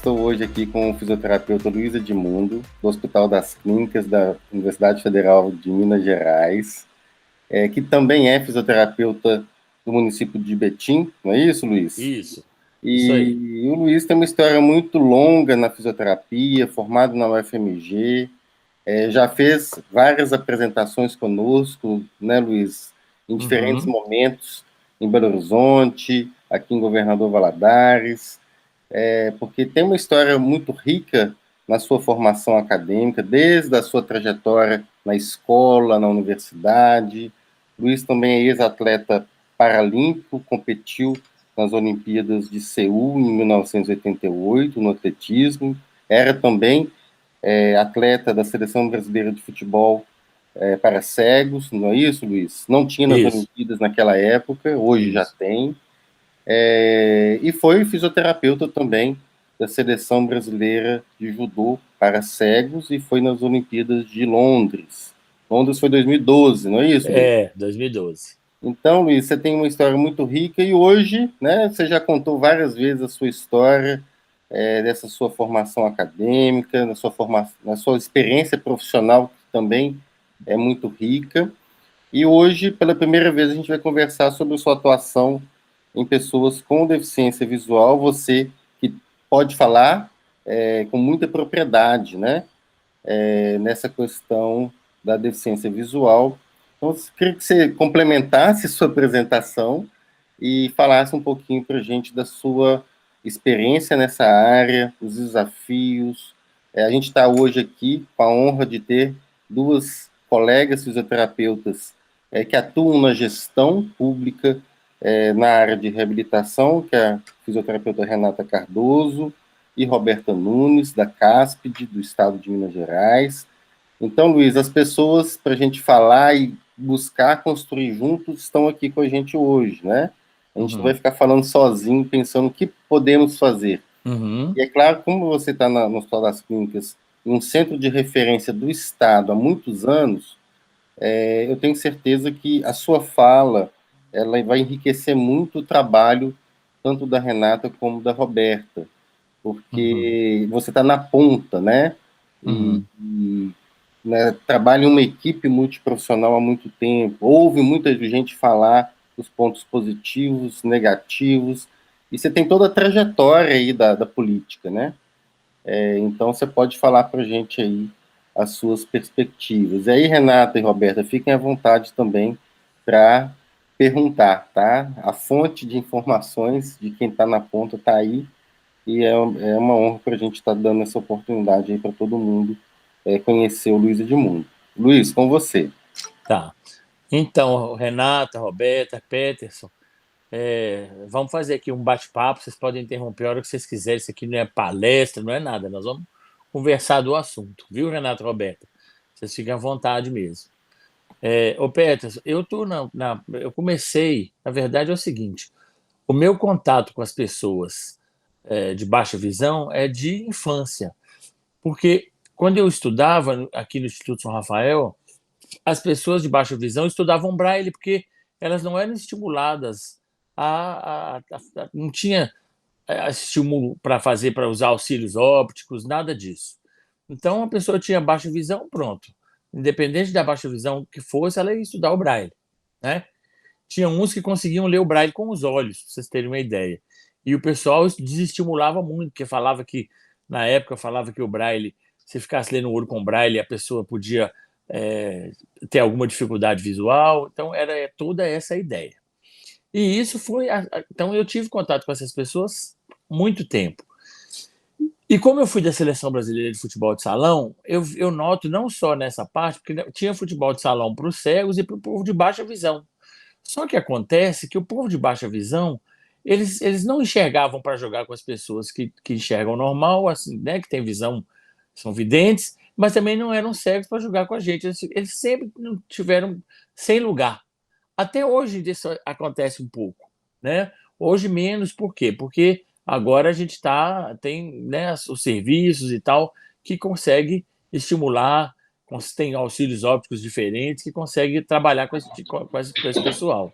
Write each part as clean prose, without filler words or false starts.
estou hoje aqui com o fisioterapeuta Luiz Edmundo, do Hospital das Clínicas da Universidade Federal de Minas Gerais, que também é fisioterapeuta do município de Betim, não é isso, Luiz? Isso aí. E o Luiz tem uma história muito longa na fisioterapia, formado na UFMG, já fez várias apresentações conosco, né, Luiz? Em diferentes momentos, em Belo Horizonte, aqui em Governador Valadares, porque tem uma história muito rica na sua formação acadêmica, desde a sua trajetória na escola, na universidade. Luiz também é ex-atleta paralímpico, competiu nas Olimpíadas de Seul em 1988 no atletismo, era também atleta da Seleção Brasileira de Futebol para cegos, não é isso, Luiz? Não tinha nas Isso. Olimpíadas naquela época, hoje já Isso. tem. E foi fisioterapeuta também da Seleção Brasileira de Judô para cegos e foi nas Olimpíadas de Londres. Londres foi 2012, não é isso, Luiz? 2012. Então, Luiz, você tem uma história muito rica e hoje, né, você já contou várias vezes a sua história, dessa sua formação acadêmica, na sua experiência profissional, que também é muito rica. E hoje, pela primeira vez, a gente vai conversar sobre a sua atuação em pessoas com deficiência visual, você que pode falar com muita propriedade, né, nessa questão da deficiência visual. Então, eu queria que você complementasse sua apresentação e falasse um pouquinho para a gente da sua experiência nessa área, os desafios. A gente está hoje aqui com a honra de ter duas colegas fisioterapeutas que atuam na gestão pública na área de reabilitação, que é a fisioterapeuta Renata Cardoso e Roberta Nunes, da CASPED, do Estado de Minas Gerais. Então, Luiz, as pessoas, para a gente falar e buscar construir juntos, estão aqui com a gente hoje, né? A gente não vai ficar falando sozinho, pensando o que podemos fazer. E é claro, como você está no Hospital das Clínicas, um centro de referência do Estado há muitos anos, eu tenho certeza que a sua fala ela vai enriquecer muito o trabalho tanto da Renata como da Roberta, porque você está na ponta, né? Né, trabalha em uma equipe multiprofissional há muito tempo, ouve muita gente falar dos pontos positivos, negativos, e você tem toda a trajetória aí da política, né? Então você pode falar para a gente aí as suas perspectivas. E aí, Renata e Roberta, fiquem à vontade também para perguntar, tá? A fonte de informações de quem está na ponta está aí, e é uma honra para a gente estar dando essa oportunidade aí para todo mundo conhecer o Luiz Edmundo. Luiz, com você. Tá. Então, Renata, Roberta, Peterson, vamos fazer aqui um bate-papo. Vocês podem interromper a hora que vocês quiserem. Isso aqui não é palestra, não é nada. Nós vamos conversar do assunto, viu, Renata e Roberta? Vocês fiquem à vontade mesmo. Ô, Peterson, eu comecei, na verdade é o seguinte, o meu contato com as pessoas de baixa visão é de infância, porque quando eu estudava aqui no Instituto São Rafael, as pessoas de baixa visão estudavam braille porque elas não eram estimuladas não tinha estímulo para usar auxílios ópticos, nada disso. Então a pessoa tinha baixa visão, pronto. Independente da baixa visão que fosse, ela ia estudar o braille, né? Tinha uns que conseguiam ler o braille com os olhos, para vocês terem uma ideia. E o pessoal desestimulava muito, porque na época falava que o braille, se ficasse lendo o olho com braille, a pessoa podia ter alguma dificuldade visual. Então era toda essa ideia. E isso foi. Então eu tive contato com essas pessoas muito tempo. E como eu fui da Seleção Brasileira de Futebol de Salão, eu noto não só nessa parte, porque tinha futebol de salão para os cegos e para o povo de baixa visão. Só que acontece que o povo de baixa visão, eles não enxergavam para jogar com as pessoas que enxergam normal, assim, né, que têm visão, são videntes, mas também não eram cegos para jogar com a gente. Eles sempre tiveram sem lugar. Até hoje isso acontece um pouco, né? Hoje menos, por quê? Porque agora a gente tem, né, os serviços e tal que consegue estimular, tem auxílios ópticos diferentes que consegue trabalhar com esse pessoal.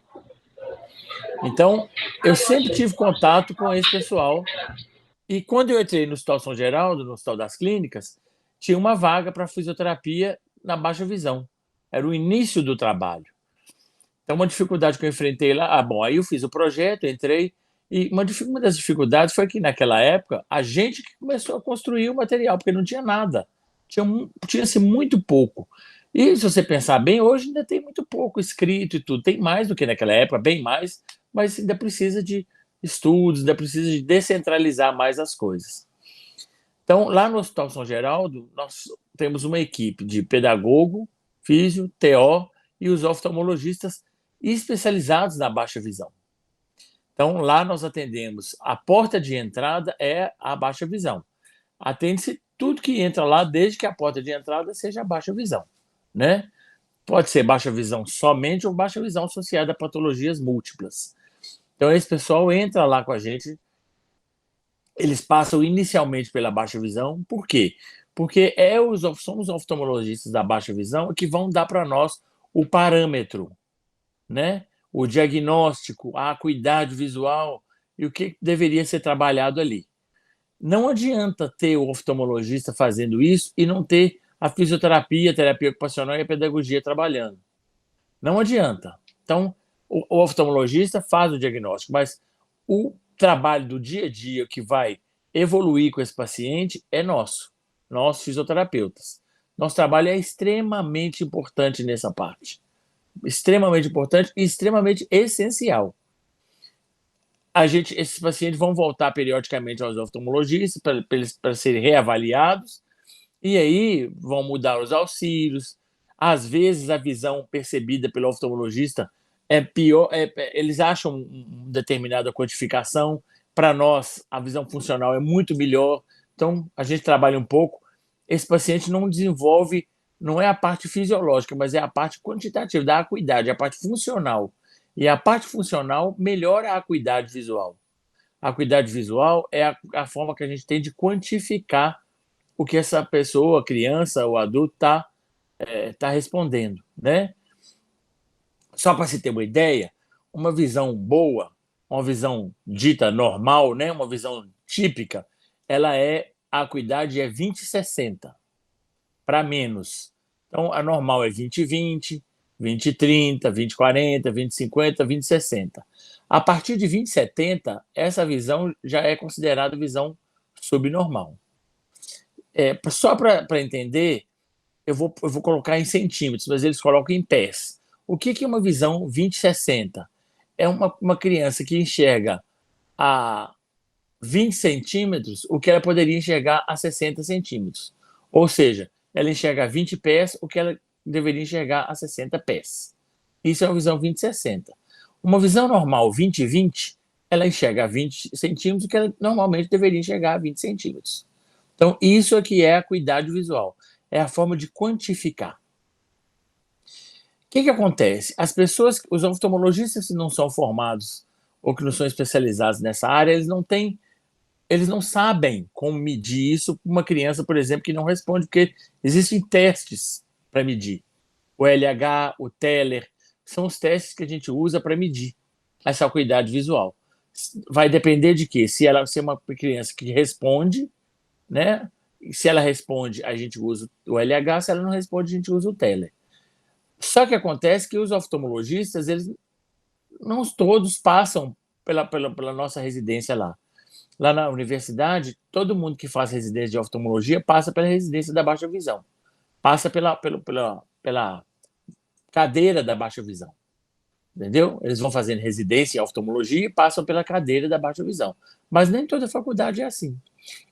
Então, eu sempre tive contato com esse pessoal E quando eu entrei no Hospital São Geraldo, no Hospital das Clínicas, tinha uma vaga para fisioterapia na baixa visão. Era o início do trabalho. Então, uma dificuldade que eu enfrentei lá, bom, aí eu fiz o projeto, entrei, e uma das dificuldades foi que, naquela época, a gente que começou a construir o material, porque não tinha nada. Tinha-se muito pouco. E, se você pensar bem, hoje ainda tem muito pouco escrito e tudo. Tem mais do que naquela época, bem mais, mas ainda precisa de estudos, ainda precisa de descentralizar mais as coisas. Então, lá no Hospital São Geraldo, nós temos uma equipe de pedagogo, físio, TO e os oftalmologistas especializados na baixa visão. Então, lá nós atendemos, a porta de entrada é a baixa visão. Atende-se tudo que entra lá, desde que a porta de entrada seja a baixa visão, né? Pode ser baixa visão somente ou baixa visão associada a patologias múltiplas. Então, esse pessoal entra lá com a gente, eles passam inicialmente pela baixa visão. Por quê? Porque são os oftalmologistas da baixa visão que vão dar para nós o parâmetro, né? O diagnóstico, a acuidade visual e o que deveria ser trabalhado ali. Não adianta ter o oftalmologista fazendo isso e não ter a fisioterapia, a terapia ocupacional e a pedagogia trabalhando. Não adianta. Então, o oftalmologista faz o diagnóstico, mas o trabalho do dia a dia que vai evoluir com esse paciente é nosso, nós fisioterapeutas. Nosso trabalho é extremamente importante nessa parte. Extremamente importante e extremamente essencial. Esses pacientes vão voltar periodicamente aos oftalmologistas para serem reavaliados, e aí vão mudar os auxílios. Às vezes a visão percebida pelo oftalmologista é pior, eles acham determinada quantificação. Para nós, a visão funcional é muito melhor. Então, a gente trabalha um pouco. Esse paciente não desenvolve, não é a parte fisiológica, mas é a parte quantitativa, da acuidade, a parte funcional. E a parte funcional melhora a acuidade visual. A acuidade visual é a forma que a gente tem de quantificar o que essa pessoa, a criança ou adulto tá respondendo, né? Só para se ter uma ideia, uma visão boa, uma visão dita normal, né? Uma visão típica, a acuidade é 20/60 para menos. Então, a normal é 20/20, 20/30, 20/40, 20/50, 20/60. A partir de 20/70, essa visão já é considerada visão subnormal. Só para entender, eu vou colocar em centímetros, mas eles colocam em pés. O que é uma visão 20/60? É uma criança que enxerga a 20 centímetros o que ela poderia enxergar a 60 centímetros. Ou seja, ela enxerga a 20 pés o que ela deveria enxergar a 60 pés. Isso é uma visão 20/60. Uma visão normal 20/20, ela enxerga a 20 centímetros o que ela normalmente deveria enxergar a 20 centímetros. Então, isso aqui é a acuidade visual. É a forma de quantificar. O que acontece? Os oftalmologistas que não são formados ou que não são especializados nessa área, eles não sabem como medir isso para uma criança, por exemplo, que não responde, porque existem testes para medir. O LH, o Teller, são os testes que a gente usa para medir essa acuidade visual. Vai depender de quê? Se ela é uma criança que responde, né? Se ela responde, a gente usa o LH, se ela não responde, a gente usa o Teller. Só que acontece que os oftalmologistas, eles não todos passam pela nossa residência lá. Lá na universidade, todo mundo que faz residência de oftalmologia passa pela residência da baixa visão. Passa pela cadeira da baixa visão. Entendeu? Eles vão fazendo residência em oftalmologia e passam pela cadeira da baixa visão. Mas nem toda faculdade é assim.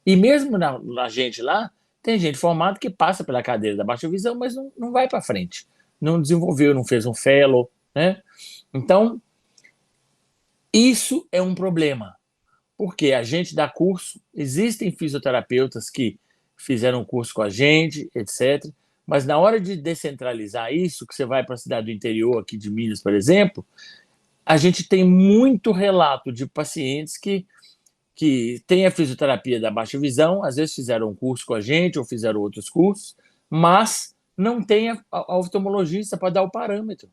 E mesmo na gente lá, tem gente formada que passa pela cadeira da baixa visão, mas não vai para frente. Não desenvolveu, não fez um fellow, né? Então, isso é um problema. Porque a gente dá curso, existem fisioterapeutas que fizeram curso com a gente, etc. Mas na hora de descentralizar isso, que você vai para a cidade do interior, aqui de Minas, por exemplo, a gente tem muito relato de pacientes que têm a fisioterapia da baixa visão, às vezes fizeram um curso com a gente ou fizeram outros cursos, mas não tem a oftalmologista para dar o parâmetro.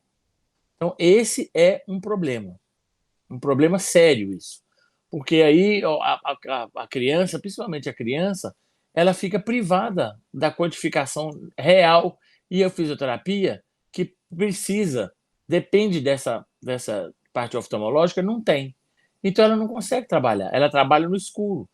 Então, esse é um problema sério isso. Porque aí a criança, principalmente a criança, ela fica privada da quantificação real e a fisioterapia que precisa, depende dessa parte oftalmológica, não tem. Então ela não consegue trabalhar, ela trabalha no escuro.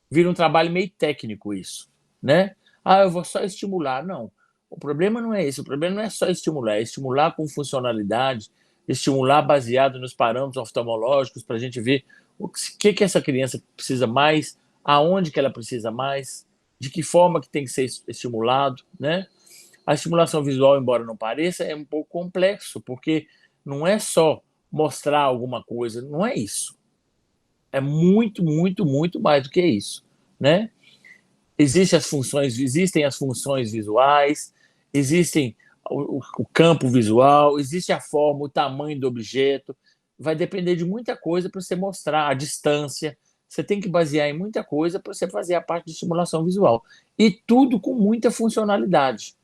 Vira um trabalho meio técnico isso, né? Ah, eu vou só estimular. Não, o problema não é esse, o problema não é só estimular, é estimular com funcionalidade, estimular baseado nos parâmetros oftalmológicos para a gente ver o que essa criança precisa mais, aonde que ela precisa mais, de que forma que tem que ser estimulado, né? A estimulação visual, embora não pareça, é um pouco complexo, porque não é só mostrar alguma coisa, não é isso. É muito, muito, muito mais do que isso, né? Existem as funções visuais, existem o campo visual, existe a forma, o tamanho do objeto. Vai depender de muita coisa para você mostrar a distância. Você tem que basear em muita coisa para você fazer a parte de estimulação visual. E tudo com muita funcionalidade.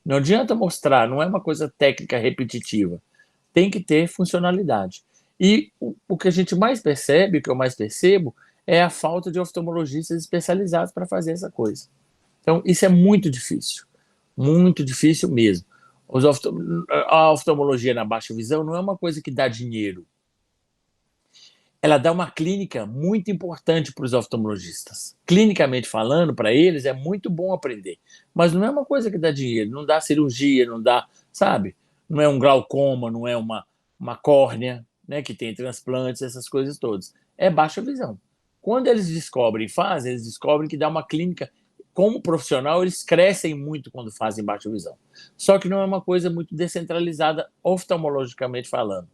Não adianta mostrar, não é uma coisa técnica repetitiva. Tem que ter funcionalidade. E o que a gente mais percebe, o que eu mais percebo, é a falta de oftalmologistas especializados para fazer essa coisa. Então, isso é muito difícil mesmo. A oftalmologia na baixa visão não é uma coisa que dá dinheiro. Ela dá uma clínica muito importante para os oftalmologistas. Clinicamente falando, para eles é muito bom aprender, mas não é uma coisa que dá dinheiro, não dá cirurgia, não dá, sabe? Não é um glaucoma, não é uma córnea, né, que tem transplantes, essas coisas todas. É baixa visão. Quando eles fazem, eles descobrem que dá uma clínica. Como profissional, eles crescem muito quando fazem baixa visão. Só que não é uma coisa muito descentralizada oftalmologicamente falando.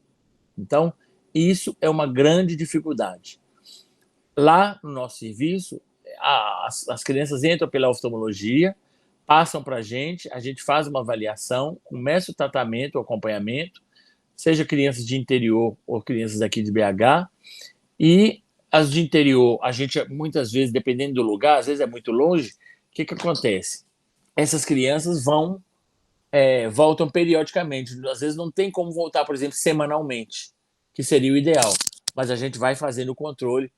Então, isso é uma grande dificuldade. Lá no nosso serviço, as crianças entram pela oftalmologia, passam para a gente faz uma avaliação, começa o tratamento, o acompanhamento, seja crianças de interior ou crianças aqui de BH, e as de interior, a gente muitas vezes, dependendo do lugar, às vezes é muito longe, o que acontece? Essas crianças voltam periodicamente, às vezes não tem como voltar, por exemplo, semanalmente, que seria o ideal, mas a gente vai fazendo o controle.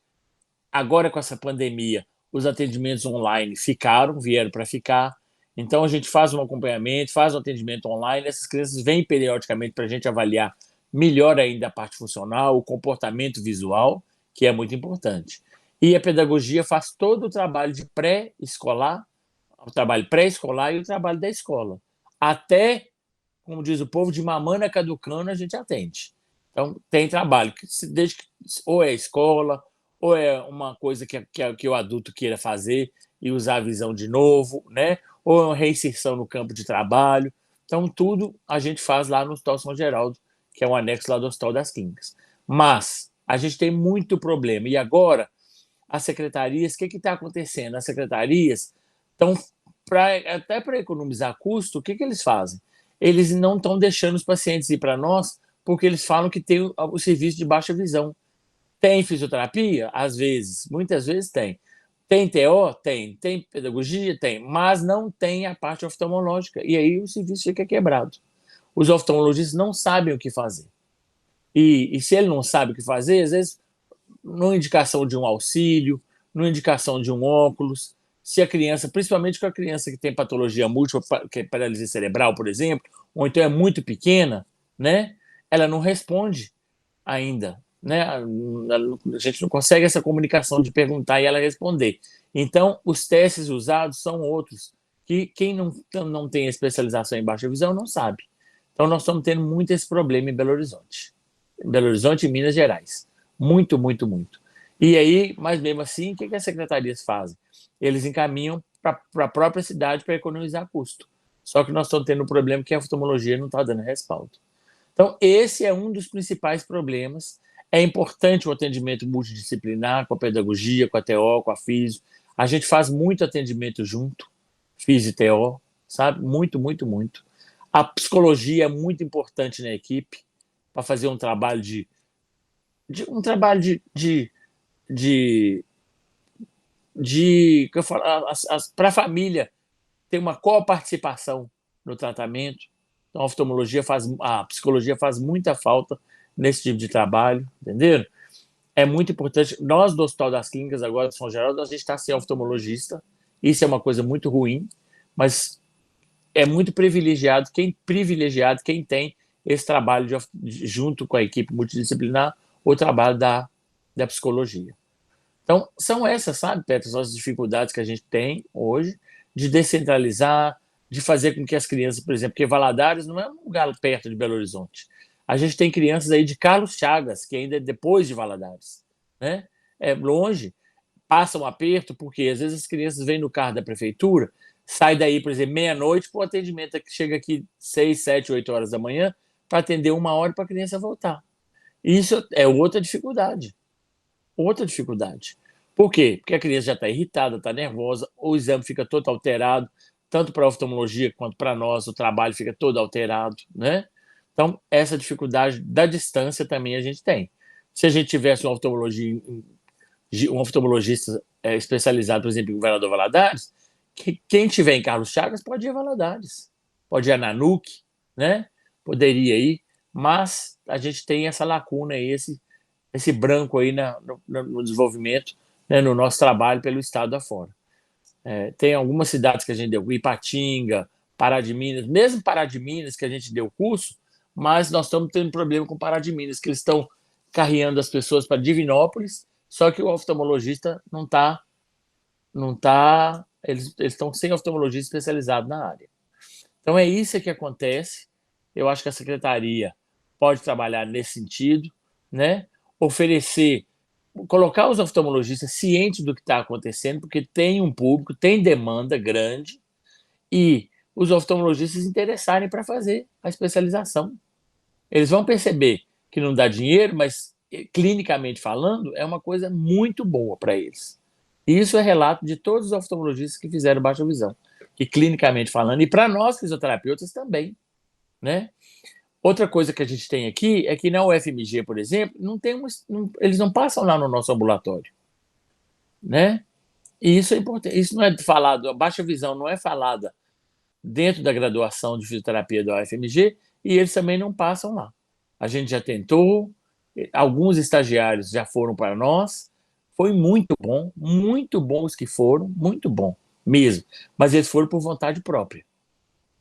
Agora, com essa pandemia, os atendimentos online vieram para ficar, então a gente faz um acompanhamento, faz um atendimento online, essas crianças vêm periodicamente para a gente avaliar melhor ainda a parte funcional, o comportamento visual, que é muito importante. E a pedagogia faz todo o trabalho de pré-escolar, o trabalho pré-escolar e o trabalho da escola. Até, como diz o povo, de mamana caducando a gente atende. Então, tem trabalho, desde que ou é escola, ou é uma coisa que o adulto queira fazer e usar a visão de novo, né? Ou é uma reinserção no campo de trabalho. Então, tudo a gente faz lá no Hospital São Geraldo, que é um anexo lá do Hospital das Clínicas. Mas a gente tem muito problema. E agora, as secretarias, o que está acontecendo? As secretarias estão, até para economizar custo, o que eles fazem? Eles não estão deixando os pacientes ir para nós porque eles falam que tem o serviço de baixa visão. Tem fisioterapia? Às vezes, muitas vezes tem. Tem TO? Tem. Tem pedagogia? Tem. Mas não tem a parte oftalmológica. E aí o serviço fica quebrado. Os oftalmologistas não sabem o que fazer. E se ele não sabe o que fazer, às vezes, numa indicação de um auxílio, numa indicação de um óculos, se a criança, principalmente com a criança que tem patologia múltipla, que é paralisia cerebral, por exemplo, ou então é muito pequena, né? Ela não responde ainda, né? A gente não consegue essa comunicação de perguntar e ela responder. Então, os testes usados são outros, que quem não tem especialização em baixa visão não sabe. Então, nós estamos tendo muito esse problema em Belo Horizonte. Em Belo Horizonte e Minas Gerais. Muito, muito, muito. E aí, mas mesmo assim, o que as secretarias fazem? Eles encaminham para a própria cidade para economizar custo. Só que nós estamos tendo um problema que a oftalmologia não está dando respaldo. Então, esse é um dos principais problemas. É importante o atendimento multidisciplinar, com a pedagogia, com a TO, com a físio. A gente faz muito atendimento junto, físio e TO, sabe? Muito, muito, muito. A psicologia é muito importante na equipe para fazer um trabalho para a família ter uma coparticipação no tratamento. Então, a psicologia faz muita falta nesse tipo de trabalho, entenderam? é muito importante. Nós, do Hospital das Clínicas, agora de São Geraldo, a gente está sem oftalmologista. Isso é uma coisa muito ruim, mas é muito privilegiado quem tem esse trabalho junto com a equipe multidisciplinar, o trabalho da psicologia. Então, são essas, sabe, Petros, as dificuldades que a gente tem hoje de descentralizar, de fazer com que as crianças, por exemplo, porque Valadares não é um lugar perto de Belo Horizonte. A gente tem crianças aí de Carlos Chagas, que ainda é depois de Valadares, né? É longe, passa um aperto, porque às vezes as crianças vêm no carro da prefeitura, sai daí, por exemplo, meia-noite, para o atendimento que chega aqui 6, 7, 8 horas da manhã, para atender 1 hora para a criança voltar. Isso é outra dificuldade. Outra dificuldade. Por quê? Porque a criança já está irritada, está nervosa, o exame fica todo alterado, tanto para a oftalmologia quanto para nós, o trabalho fica todo alterado, né? Então, essa dificuldade da distância também a gente tem. Se a gente tivesse um oftalmologista especializado, por exemplo, em Governador Valadares, quem tiver em Carlos Chagas pode ir a Valadares, pode ir a Nanuque, né? Poderia ir, mas a gente tem essa lacuna aí, esse branco aí no desenvolvimento, né, no nosso trabalho pelo estado afora. Tem algumas cidades que a gente deu, Ipatinga, Pará de Minas, mesmo Pará de Minas, que a gente deu curso, mas nós estamos tendo problema com Pará de Minas, que eles estão carreando as pessoas para Divinópolis, só que o oftalmologista não está, eles estão sem oftalmologista especializado na área. Então é isso que acontece. Eu acho que a secretaria pode trabalhar nesse sentido, né? Oferecer, colocar os oftalmologistas cientes do que está acontecendo, porque tem um público, tem demanda grande, e os oftalmologistas interessarem para fazer a especialização. Eles vão perceber que não dá dinheiro, mas clinicamente falando, é uma coisa muito boa para eles. E isso é relato de todos os oftalmologistas que fizeram baixa visão, que clinicamente falando, e para nós fisioterapeutas também, né? Outra coisa que a gente tem aqui é que na UFMG, por exemplo, eles não passam lá no nosso ambulatório, né? E isso é importante. Isso não é falado, a baixa visão não é falada dentro da graduação de fisioterapia da UFMG e eles também não passam lá. A gente já tentou, alguns estagiários já foram para nós, foi muito bom os que foram, muito bom mesmo, mas eles foram por vontade própria,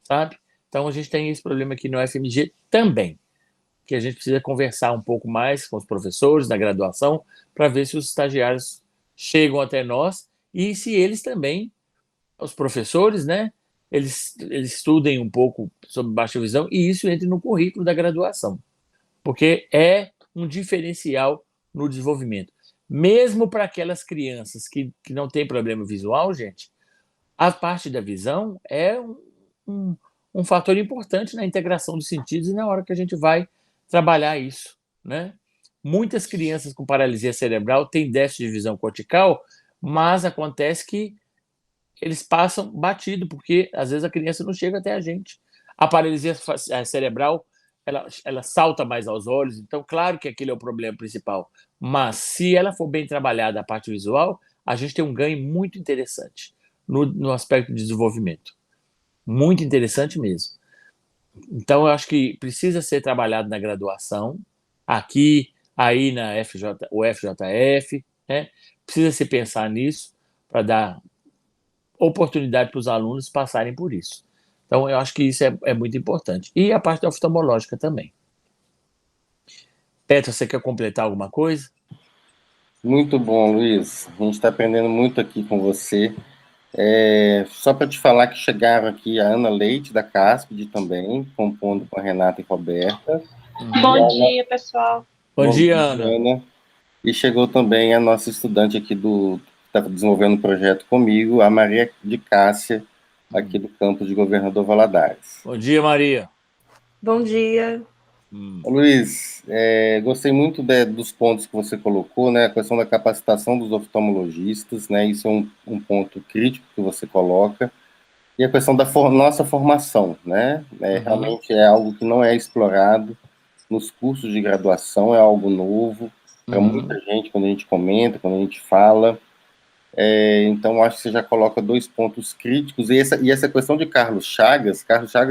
sabe? Então a gente tem esse problema aqui no UFMG também, que a gente precisa conversar um pouco mais com os professores da graduação para ver se os estagiários chegam até nós e se eles também, os professores, né, eles estudem um pouco sobre baixa visão e isso entre no currículo da graduação, porque é um diferencial no desenvolvimento. Mesmo para aquelas crianças que não têm problema visual, gente, a parte da visão é um fator importante na integração dos sentidos e na hora que a gente vai trabalhar isso, né? Muitas crianças com paralisia cerebral têm déficit de visão cortical, mas acontece que eles passam batido, porque às vezes a criança não chega até a gente. A paralisia cerebral, ela salta mais aos olhos, então claro que aquele é o problema principal, mas se ela for bem trabalhada a parte visual, a gente tem um ganho muito interessante no aspecto de desenvolvimento. Muito interessante mesmo. Então, eu acho que precisa ser trabalhado na graduação, aqui, aí na UFJF, né? Precisa se pensar nisso para dar oportunidade para os alunos passarem por isso. Então, eu acho que isso é muito importante. E a parte oftalmológica também. Petra, você quer completar alguma coisa? Muito bom, Luiz. A gente está aprendendo muito aqui com você. Só para te falar que chegaram aqui a Ana Leite, da CASPED também, compondo com a Renata e Roberta. Bom dia, pessoal. Bom dia, Ana. E chegou também a nossa estudante aqui que está desenvolvendo um projeto comigo, a Maria de Cássia, aqui do campus de Governador Valadares. Bom dia, Maria. Bom dia. Luiz, gostei muito dos pontos que você colocou, né? A questão da capacitação dos oftalmologistas, né? Isso é um ponto crítico que você coloca. E a questão da nossa formação, né? Realmente é algo que não é explorado nos cursos de graduação, é algo novo para muita gente, quando a gente comenta, quando a gente fala. Então, acho que você já coloca 2 pontos críticos. E essa questão de Carlos Chagas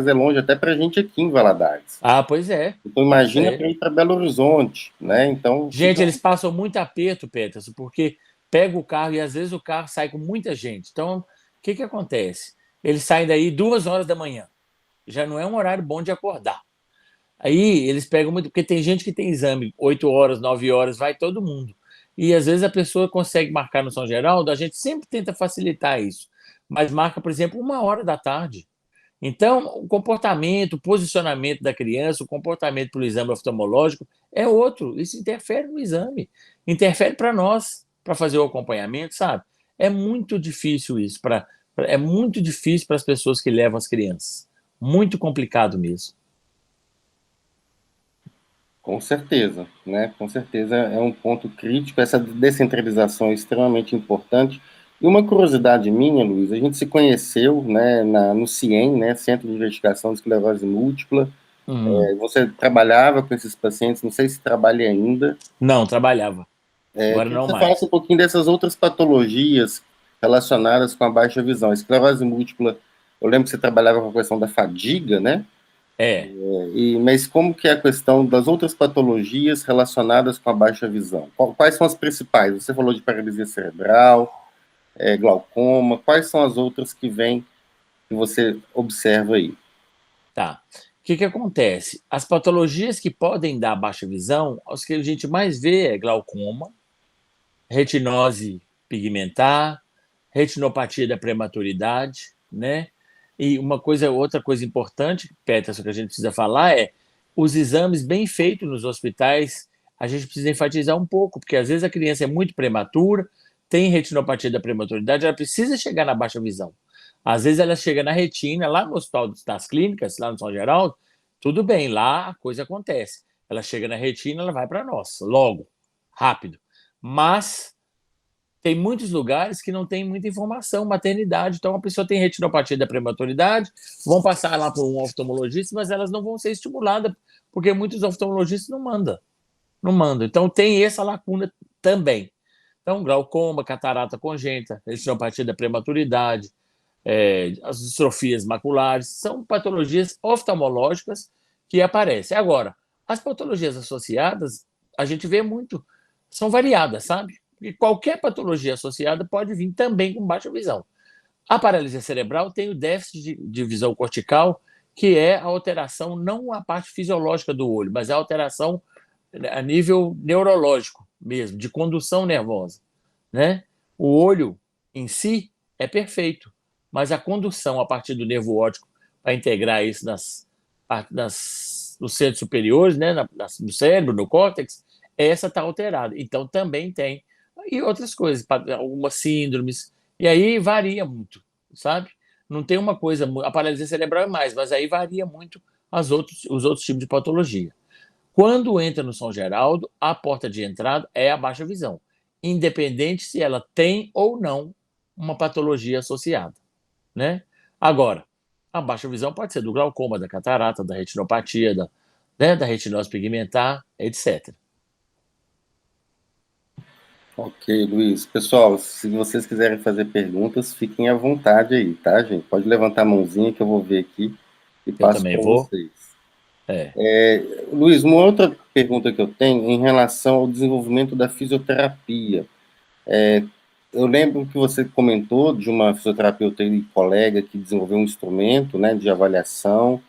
é longe até para a gente aqui em Valadares. Pois é. Então, imagina para ir para Belo Horizonte, né? Então, gente, eles passam muito aperto, Peterson, porque pega o carro e às vezes o carro sai com muita gente. Então, o que acontece? Eles saem daí 2 horas da manhã. Já não é um horário bom de acordar. Aí eles pegam muito, porque tem gente que tem exame 8 horas, 9 horas, vai todo mundo. E às vezes a pessoa consegue marcar no São Geraldo, a gente sempre tenta facilitar isso, mas marca, por exemplo, 1 hora da tarde. Então, o comportamento, o posicionamento da criança, o comportamento para o exame oftalmológico é outro. Isso interfere no exame, interfere para nós, para fazer o acompanhamento, sabe? É muito difícil isso, é muito difícil para as pessoas que levam as crianças. Muito complicado mesmo. Com certeza, né? Com certeza é um ponto crítico. Essa descentralização é extremamente importante. E uma curiosidade minha, Luiz, a gente se conheceu, né, no CIEM, né, Centro de Investigação de Esclerose Múltipla. Você trabalhava com esses pacientes, não sei se trabalha ainda. Não, trabalhava. Agora Que não você mais. falasse um pouquinho dessas outras patologias relacionadas com a baixa visão. A esclerose múltipla, eu lembro que você trabalhava com a questão da fadiga, né? Mas como que é a questão das outras patologias relacionadas com a baixa visão? Quais são as principais? Você falou de paralisia cerebral, glaucoma, quais são as outras que você observa aí? Tá. O que acontece? As patologias que podem dar baixa visão, as que a gente mais vê é glaucoma, retinose pigmentar, retinopatia da prematuridade, né? E outra coisa importante, Peterson, que a gente precisa falar é os exames bem feitos nos hospitais, a gente precisa enfatizar um pouco, porque às vezes a criança é muito prematura, tem retinopatia da prematuridade, ela precisa chegar na baixa visão. Às vezes ela chega na retina, lá no hospital das clínicas, lá no São Geraldo, tudo bem, lá a coisa acontece. Ela chega na retina, ela vai para nós, logo, rápido. Mas tem muitos lugares que não tem muita informação, maternidade, então a pessoa tem retinopatia da prematuridade, vão passar lá para um oftalmologista, mas elas não vão ser estimuladas, porque muitos oftalmologistas não mandam. Então tem essa lacuna também. Então, glaucoma, catarata congênita, retinopatia da prematuridade, as distrofias maculares, são patologias oftalmológicas que aparecem. Agora, as patologias associadas, a gente vê muito, são variadas, sabe? Porque qualquer patologia associada pode vir também com baixa visão. A paralisia cerebral tem o déficit de visão cortical, que é a alteração, não a parte fisiológica do olho, mas a alteração a nível neurológico mesmo, de condução nervosa, né? O olho em si é perfeito, mas a condução a partir do nervo óptico para integrar isso nos centros superiores, né? No cérebro, no córtex, essa está alterada. Então também tem. E outras coisas, algumas síndromes, e aí varia muito, sabe? Não tem uma coisa, a paralisia cerebral é mais, mas aí varia muito os outros tipos de patologia. Quando entra no São Geraldo, a porta de entrada é a baixa visão, independente se ela tem ou não uma patologia associada, né? Agora, a baixa visão pode ser do glaucoma, da catarata, da retinopatia, da retinose pigmentar, etc. Ok, Luiz. Pessoal, se vocês quiserem fazer perguntas, fiquem à vontade aí, tá, gente? Pode levantar a mãozinha que eu vou ver aqui e passo para vocês. Luiz, uma outra pergunta que eu tenho em relação ao desenvolvimento da fisioterapia. Eu lembro que você comentou de uma fisioterapeuta e colega que desenvolveu um instrumento, né, de avaliação,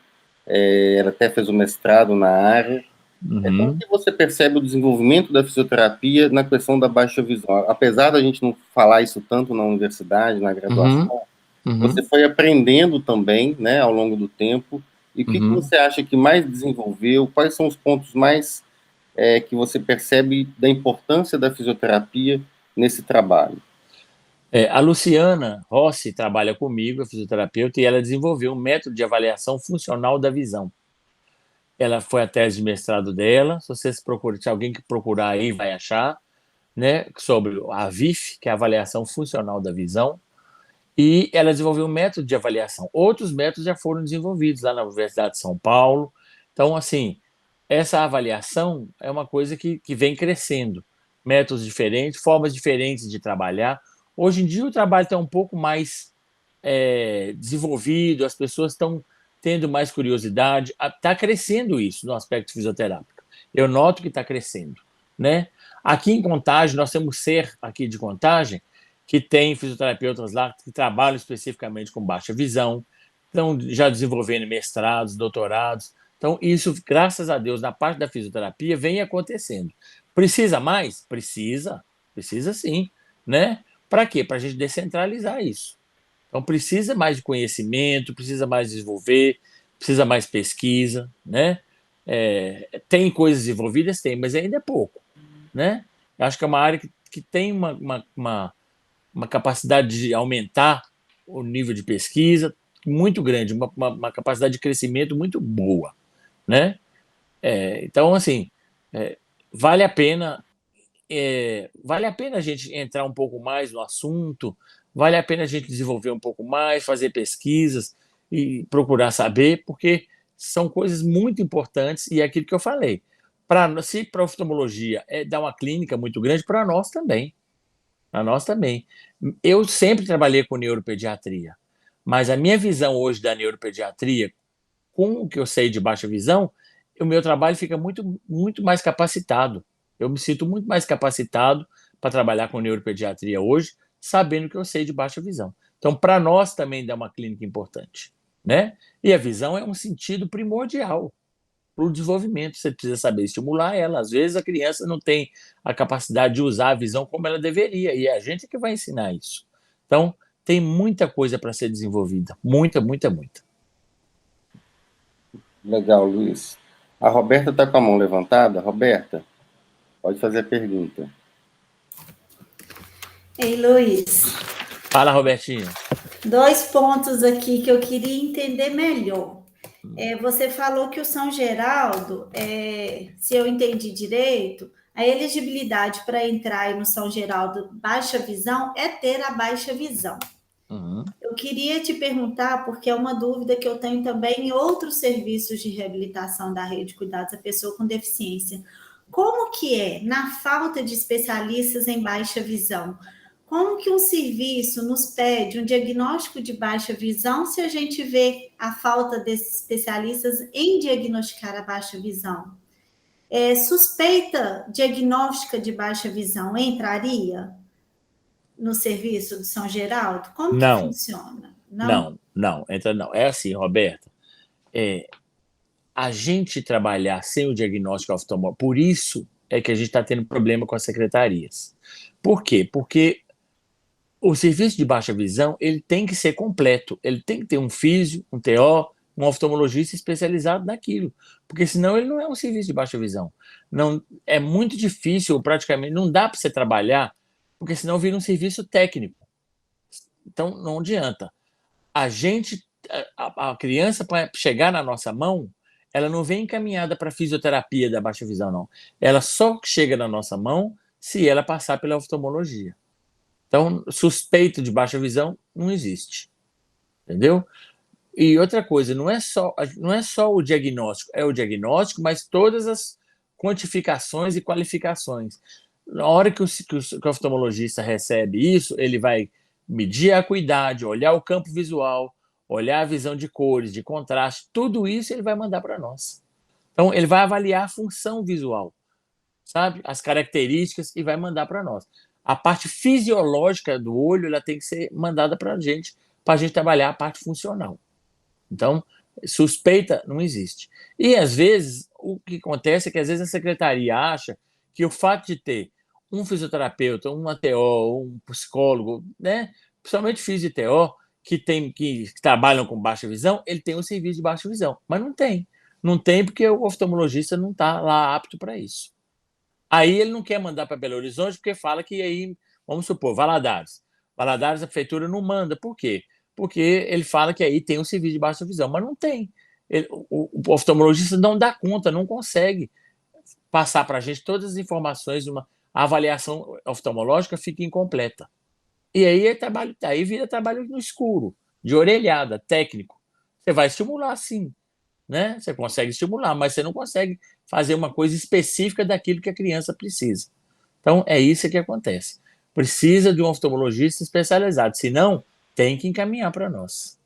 ela até fez o mestrado na área. Como que você percebe o desenvolvimento da fisioterapia na questão da baixa visão? Apesar da gente não falar isso tanto na universidade, na graduação, você foi aprendendo também, né, ao longo do tempo. E o que você acha que mais desenvolveu? Quais são os pontos mais que você percebe da importância da fisioterapia nesse trabalho? A Luciana Rossi trabalha comigo, a fisioterapeuta, e ela desenvolveu um método de avaliação funcional da visão. Ela foi a tese de mestrado dela, se alguém que procurar aí vai achar, né, sobre a VIF, que é a avaliação funcional da visão, e ela desenvolveu um método de avaliação. Outros métodos já foram desenvolvidos lá na Universidade de São Paulo. Então, assim, essa avaliação é uma coisa que vem crescendo. Métodos diferentes, formas diferentes de trabalhar. Hoje em dia o trabalho está um pouco mais desenvolvido, as pessoas estão tendo mais curiosidade, está crescendo isso no aspecto fisioterápico. Eu noto que está crescendo, né? Aqui em Contagem, nós temos SER aqui de Contagem, que tem fisioterapeutas lá que trabalham especificamente com baixa visão, estão já desenvolvendo mestrados, doutorados. Então, isso, graças a Deus, na parte da fisioterapia, vem acontecendo. Precisa mais? Precisa sim, né? Para quê? Para a gente descentralizar isso. Então, precisa mais de conhecimento, precisa mais desenvolver, precisa mais pesquisa, né? Tem coisas desenvolvidas? Tem, mas ainda é pouco, né? Eu acho que é uma área que tem uma capacidade de aumentar o nível de pesquisa muito grande, uma capacidade de crescimento muito boa, né? Então, assim, vale a pena a gente entrar um pouco mais no assunto, vale a pena a gente desenvolver um pouco mais, fazer pesquisas e procurar saber, porque são coisas muito importantes e é aquilo que eu falei. Se para a oftalmologia dar uma clínica muito grande, para nós também. Para nós também. Eu sempre trabalhei com neuropediatria, mas a minha visão hoje da neuropediatria, com o que eu sei de baixa visão, o meu trabalho fica muito, muito mais capacitado. Eu me sinto muito mais capacitado para trabalhar com neuropediatria hoje, sabendo que eu sei de baixa visão. Então, para nós também dá uma clínica importante, né? E a visão é um sentido primordial para o desenvolvimento. Você precisa saber estimular ela. Às vezes a criança não tem a capacidade de usar a visão como ela deveria, e é a gente que vai ensinar isso. Então, tem muita coisa para ser desenvolvida. Muita, muita, muita. Legal, Luiz. A Roberta está com a mão levantada. Roberta, pode fazer a pergunta. Ei, Luiz. Fala, Robertinho. 2 pontos aqui que eu queria entender melhor. Você falou que o São Geraldo, se eu entendi direito, a elegibilidade para entrar no São Geraldo baixa visão é ter a baixa visão. Uhum. Eu queria te perguntar, porque é uma dúvida que eu tenho também em outros serviços de reabilitação da rede de cuidados à pessoa com deficiência. Como que é, na falta de especialistas em baixa visão, como que um serviço nos pede um diagnóstico de baixa visão se a gente vê a falta desses especialistas em diagnosticar a baixa visão? Suspeita diagnóstica de baixa visão entraria no serviço do São Geraldo? Como que funciona? Não, entra não. É assim, Roberta, a gente trabalhar sem o diagnóstico oftalmológico, por isso é que a gente está tendo problema com as secretarias. Por quê? Porque o serviço de baixa visão, ele tem que ser completo, ele tem que ter um físio, um TO, um oftalmologista especializado naquilo, porque senão ele não é um serviço de baixa visão. Não, é muito difícil, praticamente, não dá para você trabalhar, porque senão vira um serviço técnico. Então, não adianta. A criança, para chegar na nossa mão, ela não vem encaminhada para a fisioterapia da baixa visão, não. Ela só chega na nossa mão se ela passar pela oftalmologia. Então, suspeito de baixa visão não existe. Entendeu? E outra coisa, não é só o diagnóstico, é o diagnóstico, mas todas as quantificações e qualificações. Na hora que o oftalmologista recebe isso, ele vai medir a acuidade, olhar o campo visual, olhar a visão de cores, de contraste, tudo isso ele vai mandar para nós. Então, ele vai avaliar a função visual, sabe? As características e vai mandar para nós. A parte fisiológica do olho ela tem que ser mandada para a gente trabalhar a parte funcional. Então, suspeita não existe. E, às vezes, o que acontece é que, às vezes, a secretaria acha que o fato de ter um fisioterapeuta, um ATO, um psicólogo, né, principalmente fisio e TO, que trabalham com baixa visão, ele tem um serviço de baixa visão. Mas não tem. Não tem porque o oftalmologista não está lá apto para isso. Aí ele não quer mandar para Belo Horizonte porque fala que aí, vamos supor, Valadares. Valadares a prefeitura não manda. Por quê? Porque ele fala que aí tem um serviço de baixa visão, mas não tem. O oftalmologista não dá conta, não consegue passar para a gente todas as informações, a avaliação oftalmológica fica incompleta. E aí vira trabalho no escuro, de orelhada, técnico. Você vai estimular sim, né? Você consegue estimular, mas você não consegue fazer uma coisa específica daquilo que a criança precisa. Então, é isso que acontece. precisa de um oftalmologista especializado, senão tem que encaminhar para nós.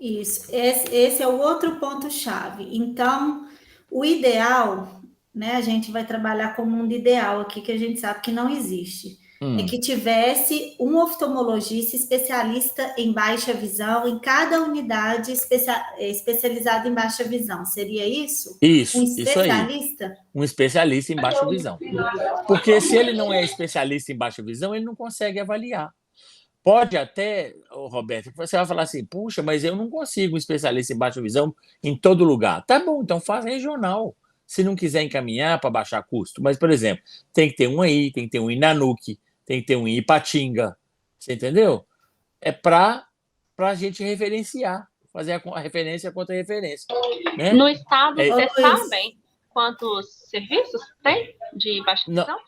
Isso, esse é o outro ponto-chave. Então, o ideal, né, a gente vai trabalhar com o mundo ideal aqui, que a gente sabe que não existe. É que tivesse um oftalmologista especialista em baixa visão em cada unidade especializada em baixa visão. Seria isso? Isso, Um isso aí. especialista? Um especialista em baixa visão. Porque se ele não é especialista em baixa visão, ele não consegue avaliar. Pode até, Roberto, você vai falar assim, puxa, mas eu não consigo um especialista em baixa visão em todo lugar. Tá bom, então faz regional. Se não quiser encaminhar para baixar custo. Mas, por exemplo, tem que ter um aí, tem que ter um em Nanuque, tem que ter um em Ipatinga. Você entendeu? É para a gente referenciar, fazer a referência contra a referência. Né? No estado, vocês sabem quantos serviços tem de baixa visão?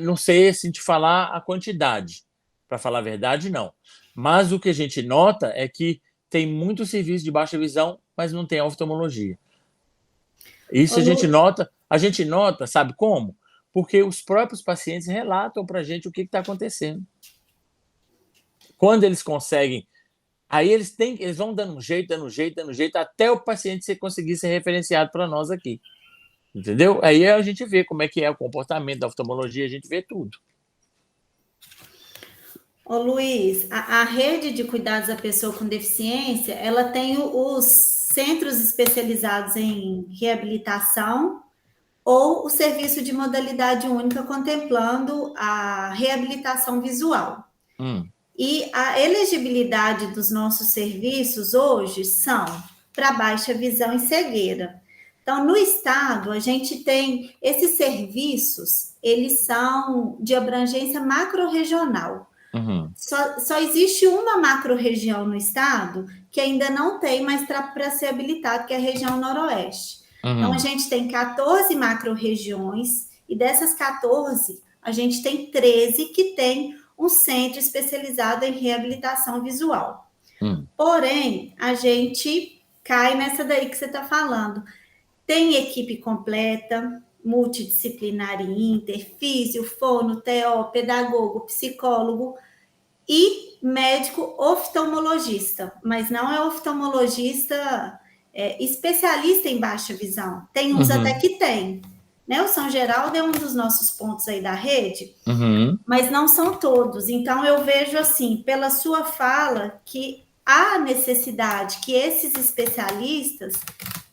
Não sei se te falar a quantidade. Para falar a verdade, não. Mas o que a gente nota é que tem muito serviço de baixa visão, mas não tem oftalmologia. Isso a gente nota, sabe como? Porque os próprios pacientes relatam para a gente o que está acontecendo. Quando eles conseguem, aí eles vão dando um jeito, até o paciente conseguir ser referenciado para nós aqui. Entendeu? Aí a gente vê como é que é o comportamento da oftalmologia, a gente vê tudo. Ô Luiz, a rede de cuidados da pessoa com deficiência, ela tem os centros especializados em reabilitação ou o serviço de modalidade única contemplando a reabilitação visual. E a elegibilidade dos nossos serviços hoje são para baixa visão e cegueira. Então, no estado, a gente tem esses serviços, eles são de abrangência macro-regional. Só existe uma macro-região no estado que ainda não tem, mas para ser habilitado, que é a região noroeste. Então, a gente tem 14 macro-regiões, e dessas 14, a gente tem 13 que tem um centro especializado em reabilitação visual. Porém, a gente cai nessa daí que você está falando. Tem equipe completa, multidisciplinar e inter, físio, fono, TO, pedagogo, psicólogo e médico oftalmologista, mas não é oftalmologista especialista em baixa visão. Tem uns até que tem. Né? O São Geraldo é um dos nossos pontos aí da rede, mas não são todos. Então, eu vejo assim, pela sua fala, que há necessidade que esses especialistas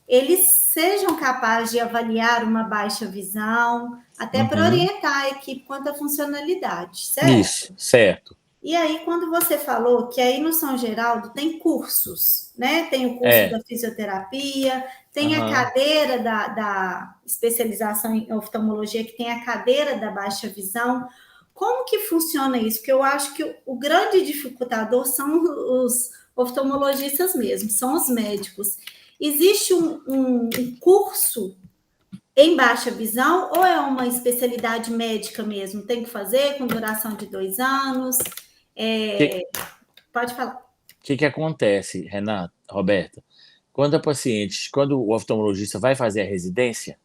eles sejam capazes de avaliar uma baixa visão, até para orientar a equipe quanto à funcionalidade, certo? Isso, certo. E aí, quando você falou que aí no São Geraldo tem cursos, né? Tem o curso da fisioterapia, tem a cadeira da especialização em oftalmologia, que tem a cadeira da baixa visão. Como que funciona isso? Porque eu acho que o grande dificultador são os oftalmologistas mesmo, são os médicos. Existe um curso em baixa visão ou é uma especialidade médica mesmo? Tem que fazer com duração de 2 anos? Pode falar. O que acontece, Renata, Roberta? Quando o oftalmologista vai fazer a residência,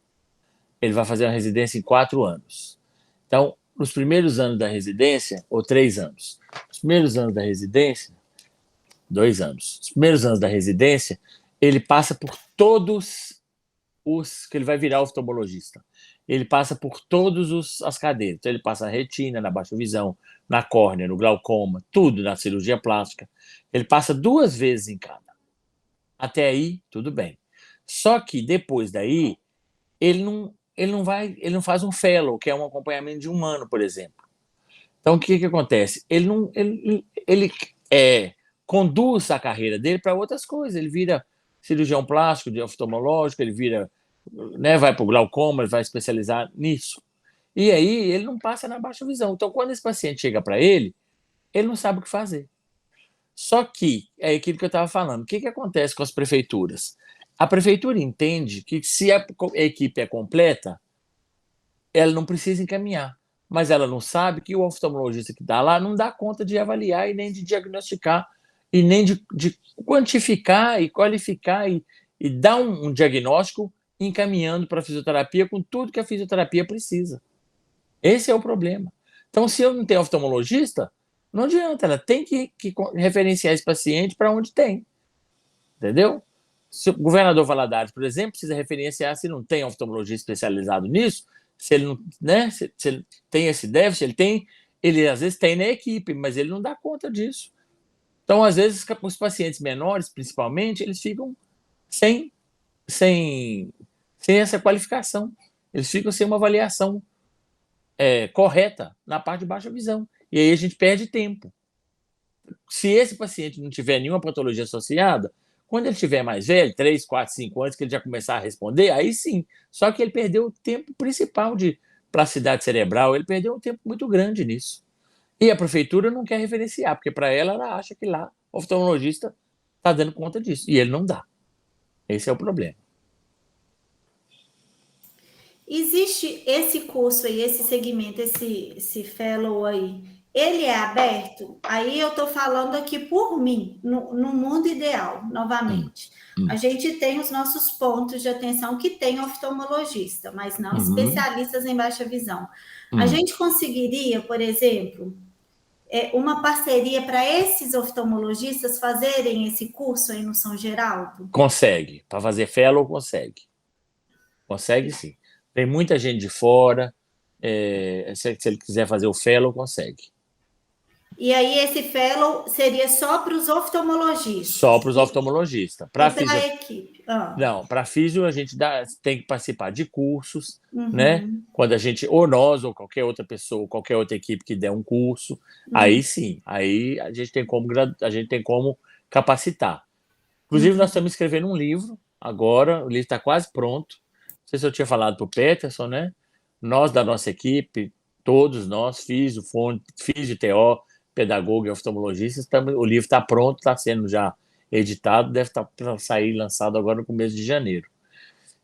ele vai fazer uma residência em 4 anos. Então, nos primeiros anos da residência, ou 3 anos, os primeiros anos da residência, 2 anos, os primeiros anos da residência, ele passa por todos que ele vai virar oftalmologista. Ele passa por todas as cadeiras. Então, ele passa na retina, na baixa visão, na córnea, no glaucoma, tudo, na cirurgia plástica. Ele passa 2 vezes em cada. Até aí, tudo bem. Só que depois daí, ele não faz um fellow, que é um acompanhamento de 1 ano, por exemplo. Então, o que acontece? Ele conduz a carreira dele para outras coisas. Ele vira cirurgião plástico, de oftalmológico, ele vira, né, vai para o glaucoma, ele vai especializar nisso. E aí ele não passa na baixa visão. Então, quando esse paciente chega para ele não sabe o que fazer. Só que, é aquilo que eu estava falando, o que acontece com as prefeituras? A prefeitura entende que se a equipe é completa, ela não precisa encaminhar, mas ela não sabe que o oftalmologista que está lá não dá conta de avaliar e nem de diagnosticar e nem de quantificar e qualificar e dar um diagnóstico encaminhando para a fisioterapia com tudo que a fisioterapia precisa. Esse é o problema. Então, se eu não tenho oftalmologista, não adianta, ela tem que referenciar esse paciente para onde tem, entendeu? Se o governador Valadares, por exemplo, precisa referenciar se não tem oftalmologista especializado nisso, se ele não, né, se ele tem esse déficit, ele às vezes tem na equipe, mas ele não dá conta disso. Então, às vezes, os pacientes menores, principalmente, eles ficam sem, sem, sem essa qualificação. Eles ficam sem uma avaliação correta na parte de baixa visão. E aí a gente perde tempo. Se esse paciente não tiver nenhuma patologia associada, quando ele estiver mais velho, 3, 4, 5 anos, que ele já começar a responder, aí sim. Só que ele perdeu o tempo principal de plasticidade cerebral, ele perdeu um tempo muito grande nisso. E a prefeitura não quer referenciar, porque para ela acha que lá o oftalmologista está dando conta disso. E ele não dá. Esse é o problema. Existe esse curso aí, esse segmento, esse fellow aí, ele é aberto? Aí eu estou falando aqui por mim, no mundo ideal, novamente. A gente tem os nossos pontos de atenção que tem oftalmologista, mas não especialistas em baixa visão. A gente conseguiria, por exemplo, uma parceria para esses oftalmologistas fazerem esse curso aí no São Geraldo? Consegue. Para fazer fellow, consegue. Consegue sim. Tem muita gente de fora. Se ele quiser fazer o fellow, consegue. E aí esse fellow seria só para os oftalmologistas? Só para os oftalmologistas. Para a equipe? Não, para físio a gente tem que participar de cursos, né? Quando a gente, ou nós, ou qualquer outra pessoa, qualquer outra equipe que der um curso, aí sim, aí a gente tem como capacitar. Inclusive, nós estamos escrevendo um livro agora, o livro está quase pronto. Não sei se eu tinha falado para o Peterson, né? Nós, da nossa equipe, todos nós, físio, TO, pedagogo e oftalmologista, o livro está pronto, está sendo já editado, deve estar para sair lançado agora no começo de janeiro.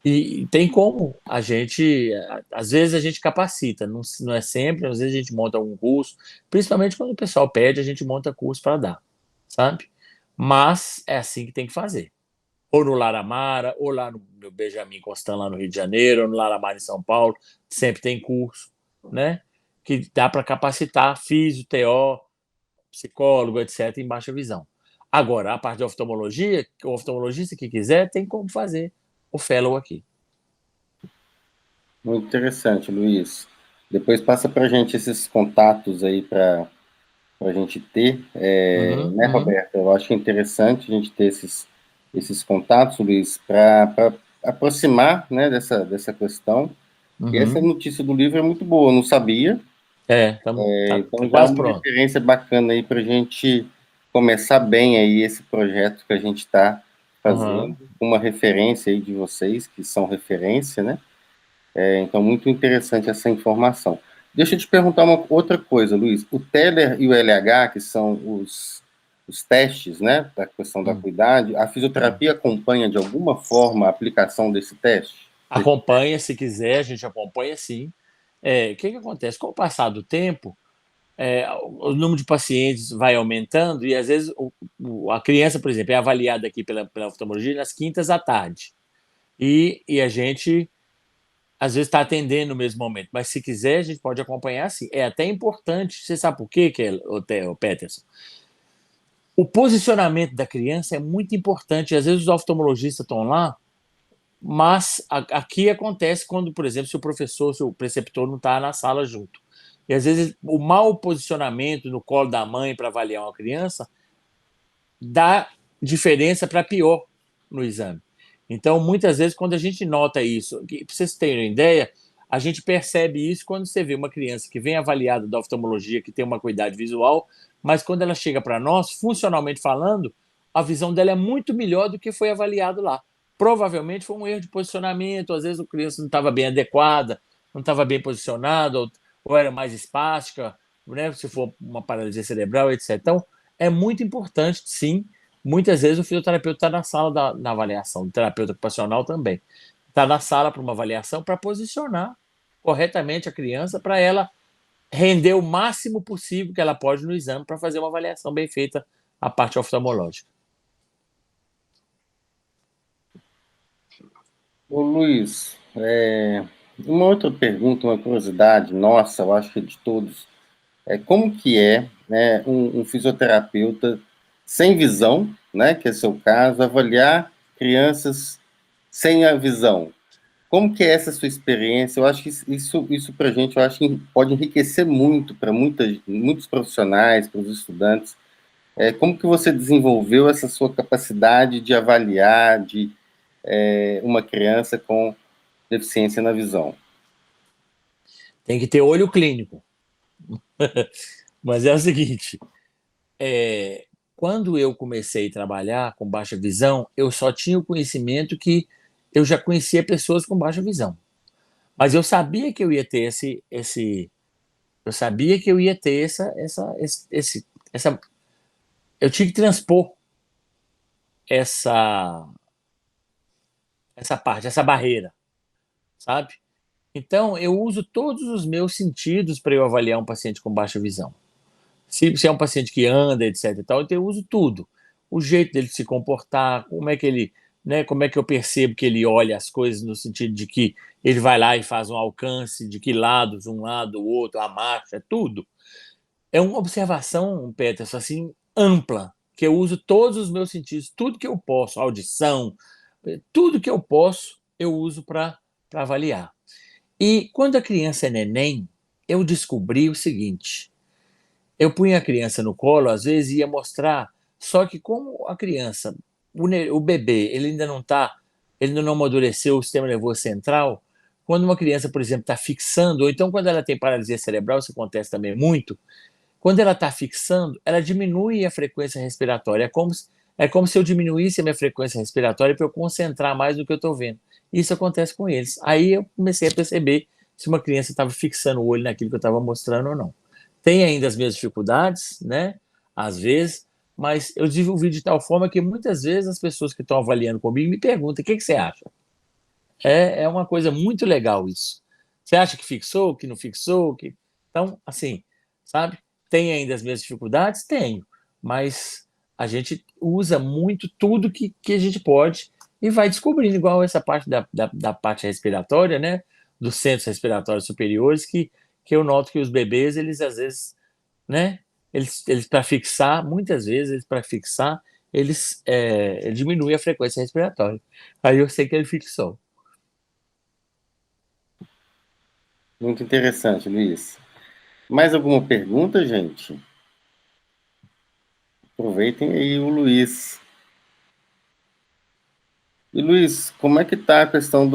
E tem como a gente, às vezes a gente capacita, não é sempre, às vezes a gente monta algum curso, principalmente quando o pessoal pede, a gente monta curso para dar, sabe? Mas é assim que tem que fazer. Ou no Laramara, ou lá no Benjamin Constant, lá no Rio de Janeiro, ou no Laramara em São Paulo, sempre tem curso, né? Que dá para capacitar físio, TO, psicólogo, etc., em baixa visão. Agora, a parte de oftalmologia, o oftalmologista que quiser tem como fazer o fellow aqui. Muito interessante, Luiz. Depois passa para a gente esses contatos aí para a gente ter, né, Roberto? Eu acho interessante a gente ter esses contatos, Luiz, para aproximar, né, dessa questão. E essa notícia do livro é muito boa, eu não sabia. Então já é uma referência bacana aí para a gente começar bem aí esse projeto que a gente está fazendo, uma referência aí de vocês, que são referência, né? Então, muito interessante essa informação. Deixa eu te perguntar uma outra coisa, Luiz. O Teller e o LH, que são os testes, né, da questão da acuidade, a fisioterapia acompanha de alguma forma a aplicação desse teste? Acompanha, se quiser, a gente acompanha sim. O que acontece? Com o passar do tempo, o número de pacientes vai aumentando e, às vezes, a criança, por exemplo, é avaliada aqui pela oftalmologia nas quintas à tarde. E a gente, às vezes, está atendendo no mesmo momento. Mas, se quiser, a gente pode acompanhar sim. É até importante. Você sabe por quê, o Peterson? O posicionamento da criança é muito importante. Às vezes, os oftalmologistas estão lá, mas aqui acontece quando, por exemplo, se o professor, se o preceptor não está na sala junto. E às vezes o mau posicionamento no colo da mãe para avaliar uma criança dá diferença para pior no exame. Então, muitas vezes, quando a gente nota isso, para vocês terem uma ideia, a gente percebe isso quando você vê uma criança que vem avaliada da oftalmologia, que tem uma acuidade visual, mas quando ela chega para nós, funcionalmente falando, a visão dela é muito melhor do que foi avaliado lá. Provavelmente foi um erro de posicionamento, às vezes a criança não estava bem adequada, não estava bem posicionada, ou era mais espástica, né, se for uma paralisia cerebral, etc. Então, é muito importante, sim. Muitas vezes o fisioterapeuta está na sala na avaliação, o terapeuta ocupacional também. Está na sala para uma avaliação para posicionar corretamente a criança, para ela render o máximo possível que ela pode no exame para fazer uma avaliação bem feita, a parte oftalmológica. Ô, Luiz, Uma outra pergunta, uma curiosidade nossa, eu acho que de todos, como que é, né, um fisioterapeuta sem visão, né, que é seu caso, avaliar crianças sem a visão? Como que é essa sua experiência? Eu acho que isso para a gente, eu acho que pode enriquecer muito para muitos profissionais, para os estudantes. Como que você desenvolveu essa sua capacidade de avaliar uma criança com deficiência na visão? Tem que ter olho clínico. Mas é o seguinte, quando eu comecei a trabalhar com baixa visão, eu só tinha o conhecimento que eu já conhecia pessoas com baixa visão. Mas eu sabia que eu ia ter eu sabia que eu ia ter essa, eu tinha que transpor essa, essa parte, essa barreira, sabe? Então, eu uso todos os meus sentidos para eu avaliar um paciente com baixa visão. Se é um paciente que anda, etc. e tal, então eu uso tudo. O jeito dele se comportar, como é que ele, né, como é que eu percebo que ele olha as coisas no sentido de que ele vai lá e faz um alcance, de que lados, um lado, o outro, a marcha, tudo. É uma observação, Peterson, assim, ampla, que eu uso todos os meus sentidos, tudo que eu posso, audição, tudo que eu posso, eu uso para avaliar. E quando a criança é neném, eu descobri o seguinte: eu punha a criança no colo, às vezes ia mostrar, só que como a criança, o bebê, ele ainda não está, ele ainda não amadureceu o sistema nervoso central, quando uma criança, por exemplo, está fixando, ou então quando ela tem paralisia cerebral, isso acontece também muito, quando ela está fixando, ela diminui a frequência respiratória. É como se eu diminuísse a minha frequência respiratória para eu concentrar mais no que eu estou vendo. Isso acontece com eles. Aí eu comecei a perceber se uma criança estava fixando o olho naquilo que eu estava mostrando ou não. Tem ainda as minhas dificuldades, né? Às vezes, mas eu desenvolvi de tal forma que muitas vezes as pessoas que estão avaliando comigo me perguntam: o que você acha? É uma coisa muito legal isso. Você acha que fixou, que não fixou? Então, assim, sabe? Tem ainda as minhas dificuldades? Tenho, mas a gente usa muito tudo que a gente pode e vai descobrindo, igual essa parte da parte respiratória, né? Dos centros respiratórios superiores, que eu noto que os bebês, eles às vezes, né? Eles para fixar, muitas vezes, eles diminuem a frequência respiratória. Aí eu sei que ele fixou. Muito interessante, Luiz. Mais alguma pergunta, gente? Aproveitem aí o Luiz. E, Luiz, como é que está a questão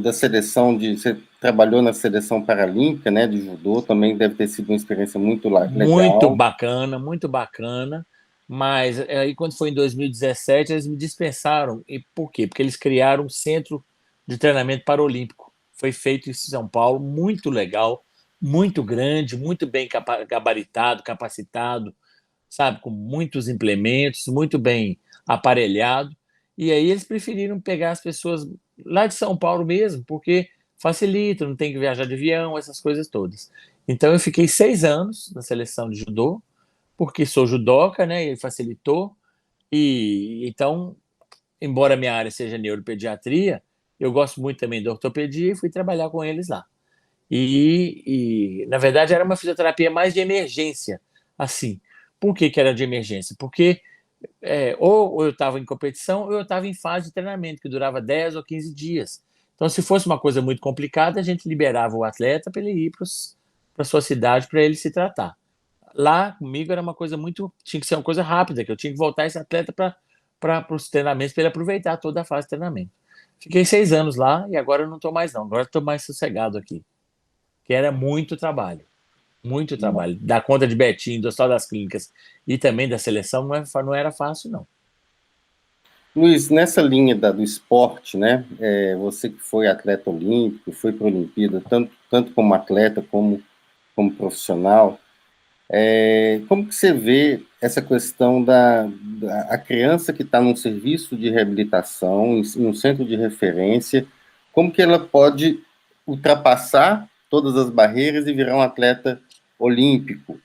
da seleção você trabalhou na seleção paralímpica, né, de judô, também deve ter sido uma experiência muito legal. Muito bacana, mas aí quando foi em 2017 eles me dispensaram, e por quê? Porque eles criaram um centro de treinamento paralímpico, foi feito em São Paulo, muito legal, muito grande, muito bem gabaritado, capacitado, sabe, com muitos implementos, muito bem aparelhado, e aí eles preferiram pegar as pessoas lá de São Paulo mesmo, porque facilita, não tem que viajar de avião, essas coisas todas. Então eu fiquei 6 anos na seleção de judô, porque sou judoca, né, e facilitou, e então, embora minha área seja neuropediatria, eu gosto muito também da ortopedia e fui trabalhar com eles lá. Na verdade, era uma fisioterapia mais de emergência, assim. Por que era de emergência? Porque ou eu estava em competição ou eu estava em fase de treinamento, que durava 10 ou 15 dias. Então, se fosse uma coisa muito complicada, a gente liberava o atleta para ele ir para sua cidade para ele se tratar. Lá, comigo, era uma coisa tinha que ser uma coisa rápida, que eu tinha que voltar esse atleta para os treinamentos, para ele aproveitar toda a fase de treinamento. Fiquei 6 anos lá e agora eu não estou mais, não. Agora estou mais sossegado aqui, que era muito trabalho. Muito trabalho. Dar conta de Betinho, do Hospital das Clínicas e também da seleção não era fácil, não. Luiz, nessa linha do esporte, né? Você que foi atleta olímpico, foi para a Olimpíada, tanto como atleta como profissional, como que você vê essa questão da criança que está num serviço de reabilitação, em um centro de referência, como que ela pode ultrapassar todas as barreiras e virar um atleta olímpico?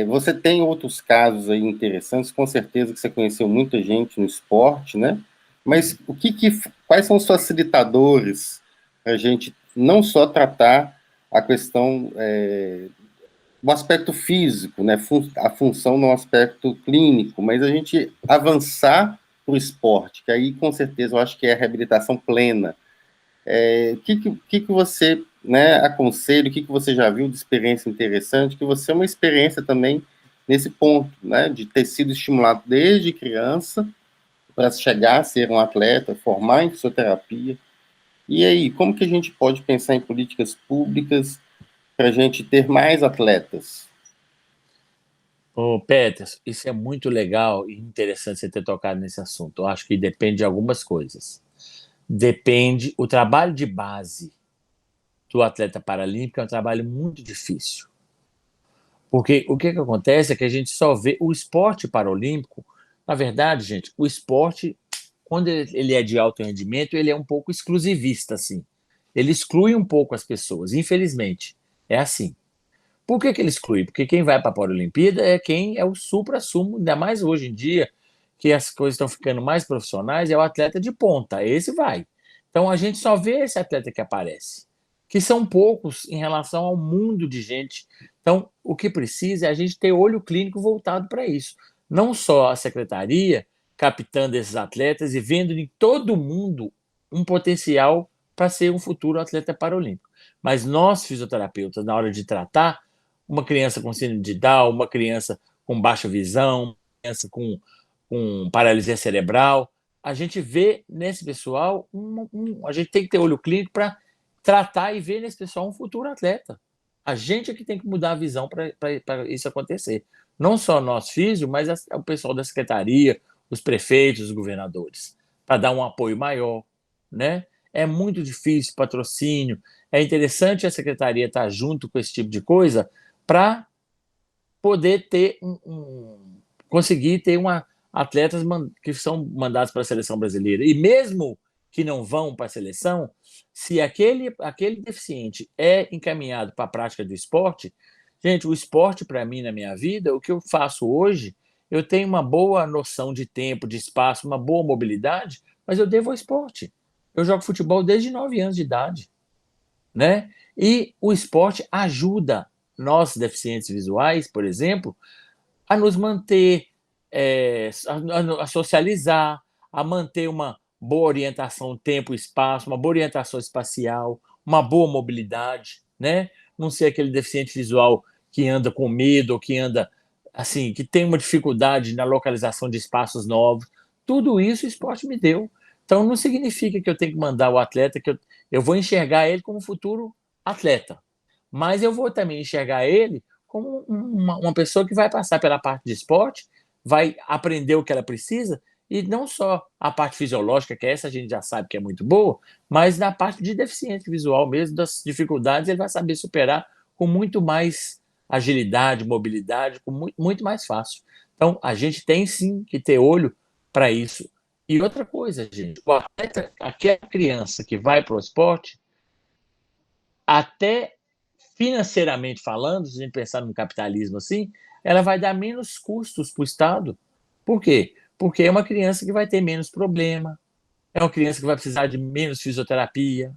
Você tem outros casos aí interessantes, com certeza que você conheceu muita gente no esporte, né? Mas quais são os facilitadores para a gente não só tratar a questão do aspecto físico, né, a função no aspecto clínico, mas a gente avançar para o esporte, que aí, com certeza, eu acho que é a reabilitação plena. O que você, né, aconselha, o que você já viu de experiência interessante, que você é uma experiência também nesse ponto, né, de ter sido estimulado desde criança para chegar a ser um atleta, formar em fisioterapia. E aí, como que a gente pode pensar em políticas públicas para a gente ter mais atletas? Ô, Peterson, isso é muito legal e interessante você ter tocado nesse assunto. Eu acho que depende de algumas coisas. Depende, o trabalho de base do atleta paralímpico é um trabalho muito difícil. Porque o que acontece é que a gente só vê o esporte paralímpico. Na verdade, gente, o esporte, quando ele é de alto rendimento, ele é um pouco exclusivista, assim. Ele exclui um pouco as pessoas, infelizmente. É assim. Por que ele exclui? Porque quem vai para a Paralimpíada é quem é o supra-sumo, ainda mais hoje em dia, que as coisas estão ficando mais profissionais, é o atleta de ponta, esse vai. Então a gente só vê esse atleta que aparece, que são poucos em relação ao mundo de gente. Então o que precisa é a gente ter olho clínico voltado para isso. Não só a secretaria captando esses atletas e vendo em todo mundo um potencial para ser um futuro atleta paralímpico. Mas nós, fisioterapeutas, na hora de tratar, uma criança com síndrome de Down, uma criança com baixa visão, uma criança com paralisia cerebral. A gente vê nesse pessoal, a gente tem que ter olho clínico para tratar e ver nesse pessoal um futuro atleta. A gente é que tem que mudar a visão para isso acontecer. Não só nós físicos, mas o pessoal da secretaria, os prefeitos, os governadores, para dar um apoio maior, né? É muito difícil, patrocínio. É interessante a secretaria estar junto com esse tipo de coisa para poder ter conseguir ter atletas que são mandados para a seleção brasileira. E mesmo que não vão para a seleção, se aquele deficiente é encaminhado para a prática do esporte, gente, o esporte para mim na minha vida, o que eu faço hoje, eu tenho uma boa noção de tempo, de espaço, uma boa mobilidade, mas eu devo ao esporte. Eu jogo futebol desde 9 anos de idade, né? E o esporte ajuda nós, deficientes visuais, por exemplo, a nos manter, a socializar, a manter uma boa orientação tempo e espaço, uma boa orientação espacial, uma boa mobilidade, né? Não ser aquele deficiente visual que anda com medo, ou que anda assim, que tem uma dificuldade na localização de espaços novos. Tudo isso o esporte me deu. Então não significa que eu tenho que mandar o atleta, que eu vou enxergar ele como futuro atleta, mas eu vou também enxergar ele como uma pessoa que vai passar pela parte de esporte, vai aprender o que ela precisa, e não só a parte fisiológica, que essa a gente já sabe que é muito boa, mas na parte de deficiência visual mesmo, das dificuldades, ele vai saber superar com muito mais agilidade, mobilidade, com muito mais fácil. Então, a gente tem sim que ter olho para isso. E outra coisa, gente, o atleta, aquela criança que vai para o esporte, até financeiramente falando, se a gente pensar no capitalismo assim, ela vai dar menos custos para o Estado. Por quê? Porque é uma criança que vai ter menos problema, é uma criança que vai precisar de menos fisioterapia,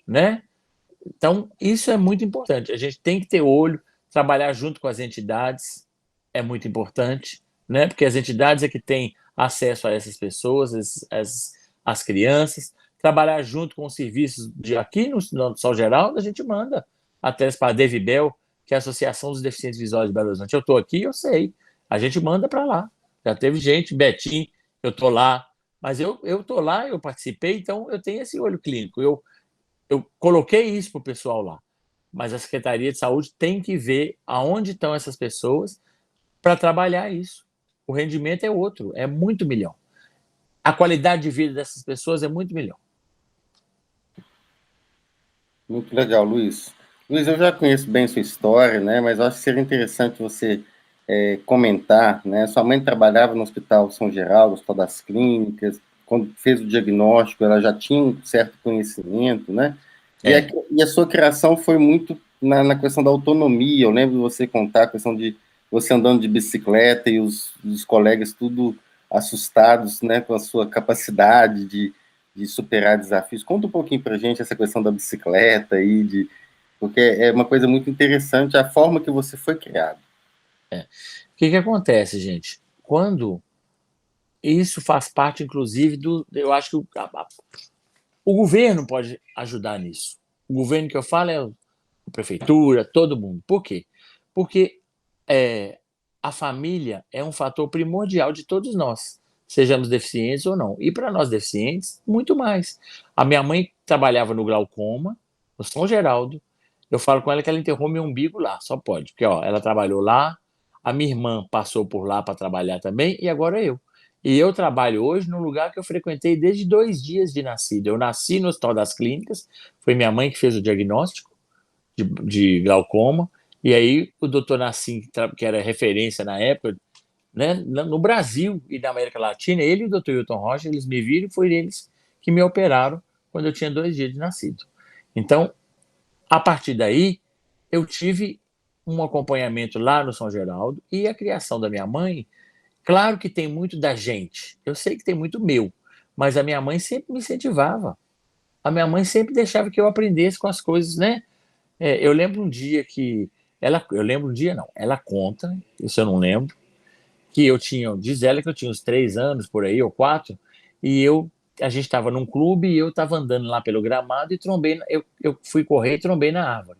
né? Então, isso é muito importante. A gente tem que ter olho, trabalhar junto com as entidades, é muito importante, né? Porque as entidades é que têm acesso a essas pessoas, as crianças, trabalhar junto com os serviços de aqui no Sol Geral, a gente manda até para a Devibel, que é a Associação dos Deficientes Visuais de Belo Horizonte. Eu estou aqui, eu sei. A gente manda para lá. Já teve gente, Betim, eu estou lá. Mas eu estou lá, eu participei, então eu tenho esse olho clínico. Eu coloquei isso para o pessoal lá. Mas a Secretaria de Saúde tem que ver aonde estão essas pessoas para trabalhar isso. O rendimento é outro, é muito melhor. A qualidade de vida dessas pessoas é muito melhor. Muito legal, Luiz. Luiz, eu já conheço bem sua história, né? Mas eu acho que seria interessante você comentar, né? Sua mãe trabalhava no Hospital São Geraldo, no Hospital das Clínicas. Quando fez o diagnóstico, ela já tinha um certo conhecimento, né? E a sua criação foi muito na questão da autonomia. Eu lembro de você contar a questão de você andando de bicicleta e os colegas tudo assustados, né, com a sua capacidade de superar desafios. Conta um pouquinho para a gente essa questão da bicicleta aí, porque é uma coisa muito interessante a forma que você foi criado. O que acontece, gente? Quando isso faz parte, inclusive, eu acho que o governo pode ajudar nisso. O governo que eu falo é a prefeitura, todo mundo. Por quê? Porque a família é um fator primordial de todos nós, sejamos deficientes ou não. E para nós deficientes, muito mais. A minha mãe trabalhava no glaucoma, no São Geraldo. Eu falo com ela que ela enterrou meu umbigo lá, só pode. Porque ela trabalhou lá, a minha irmã passou por lá para trabalhar também, e agora eu. E eu trabalho hoje num lugar que eu frequentei desde 2 dias de nascido. Eu nasci no Hospital das Clínicas, foi minha mãe que fez o diagnóstico de glaucoma, e aí o doutor Nassim, que era referência na época, né, no Brasil e na América Latina, ele e o doutor Hilton Rocha, eles me viram e foi eles que me operaram quando eu tinha 2 dias de nascido. Então, a partir daí, eu tive um acompanhamento lá no São Geraldo e a criação da minha mãe. Claro que tem muito da gente, eu sei que tem muito meu, mas a minha mãe sempre me incentivava. A minha mãe sempre deixava que eu aprendesse com as coisas, né? Eu lembro um dia que ela conta, isso eu não lembro, que diz ela que eu tinha uns 3 anos por aí, ou 4, e a gente estava num clube e eu estava andando lá pelo gramado e eu fui correr e trombei na árvore.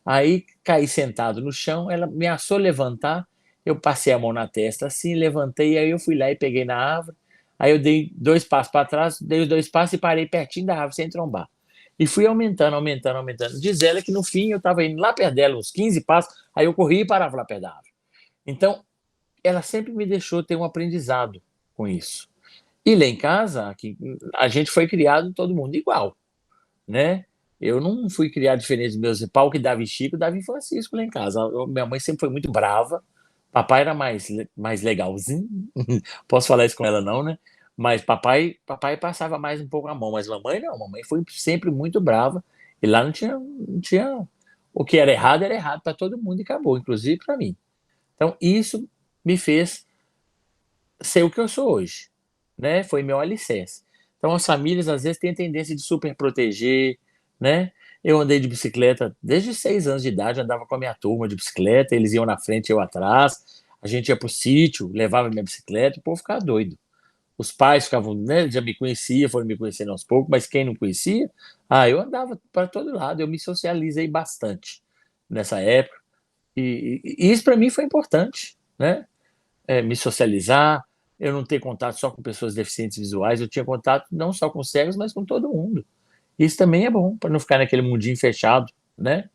Aí caí sentado no chão, ela me ameaçou levantar, eu passei a mão na testa assim, levantei, aí eu fui lá e peguei na árvore, aí eu dei 2 passos para trás, dei os 2 passos e parei pertinho da árvore sem trombar. E fui aumentando. Diz ela que no fim eu estava indo lá perto dela, uns 15 passos, aí eu corri e parava lá perto da árvore. Então, ela sempre me deixou ter um aprendizado com isso. E lá em casa, aqui, a gente foi criado todo mundo igual, né? Eu não fui criado diferente dos meus pau que dava em Chico, dava em Francisco lá em casa. Minha mãe sempre foi muito brava, papai era mais legalzinho, posso falar isso com ela não, né? Mas papai passava mais um pouco a mão, mas mamãe não, mamãe foi sempre muito brava, e lá não tinha o que era errado para todo mundo e acabou, inclusive para mim. Então isso me fez ser o que eu sou hoje, né? Foi meu alicerce. Então as famílias às vezes têm a tendência de super proteger, né? Eu andei de bicicleta desde 6 anos de idade, andava com a minha turma de bicicleta, eles iam na frente, eu atrás, a gente ia pro sítio, levava minha bicicleta, o povo ficava doido. Os pais ficavam, né, já me conheciam, foram me conhecendo aos poucos, mas quem não conhecia, eu andava para todo lado, eu me socializei bastante nessa época, e isso para mim foi importante, né? Me socializar, eu não ter contato só com pessoas deficientes visuais, eu tinha contato não só com cegos, mas com todo mundo. Isso também é bom, para não ficar naquele mundinho fechado, né?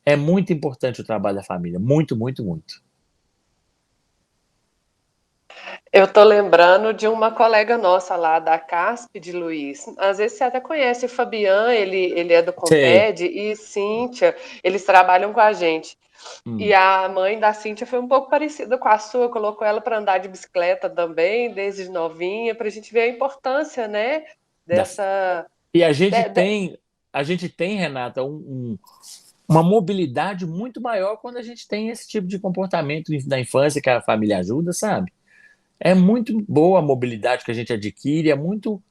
É muito importante o trabalho da família, muito, muito, muito. Eu estou lembrando de uma colega nossa lá da CASP, de Luiz. Às vezes você até conhece o Fabian, ele é do Comped, e Cíntia, eles trabalham com a gente. E a mãe da Cíntia foi um pouco parecida com a sua, colocou ela para andar de bicicleta também, desde novinha, para a gente ver a importância, né, dessa... E a gente tem, Renata, uma mobilidade muito maior quando a gente tem esse tipo de comportamento da infância que a família ajuda, sabe? É muito boa a mobilidade que a gente adquire, é muito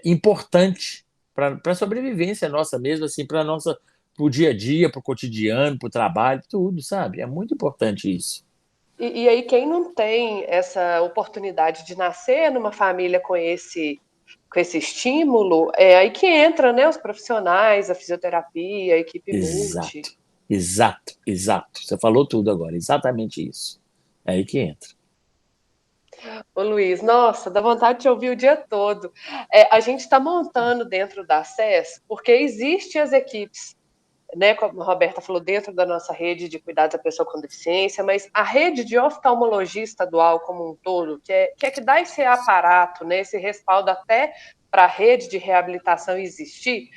importante para a sobrevivência nossa mesmo, assim, para o dia a dia, para o cotidiano, para o trabalho, tudo, sabe? É muito importante isso. E aí, quem não tem essa oportunidade de nascer numa família com esse estímulo, é aí que entra, né, os profissionais, a fisioterapia, a equipe multi. Exato. Você falou tudo agora, exatamente isso. É aí que entra. Ô Luiz, nossa, dá vontade de ouvir o dia todo. A gente está montando dentro da SES, porque existem as equipes, né, como a Roberta falou, dentro da nossa rede de cuidados da pessoa com deficiência, mas a rede de oftalmologia estadual como um todo, que dá esse aparato, né, esse respaldo até para a rede de reabilitação existir,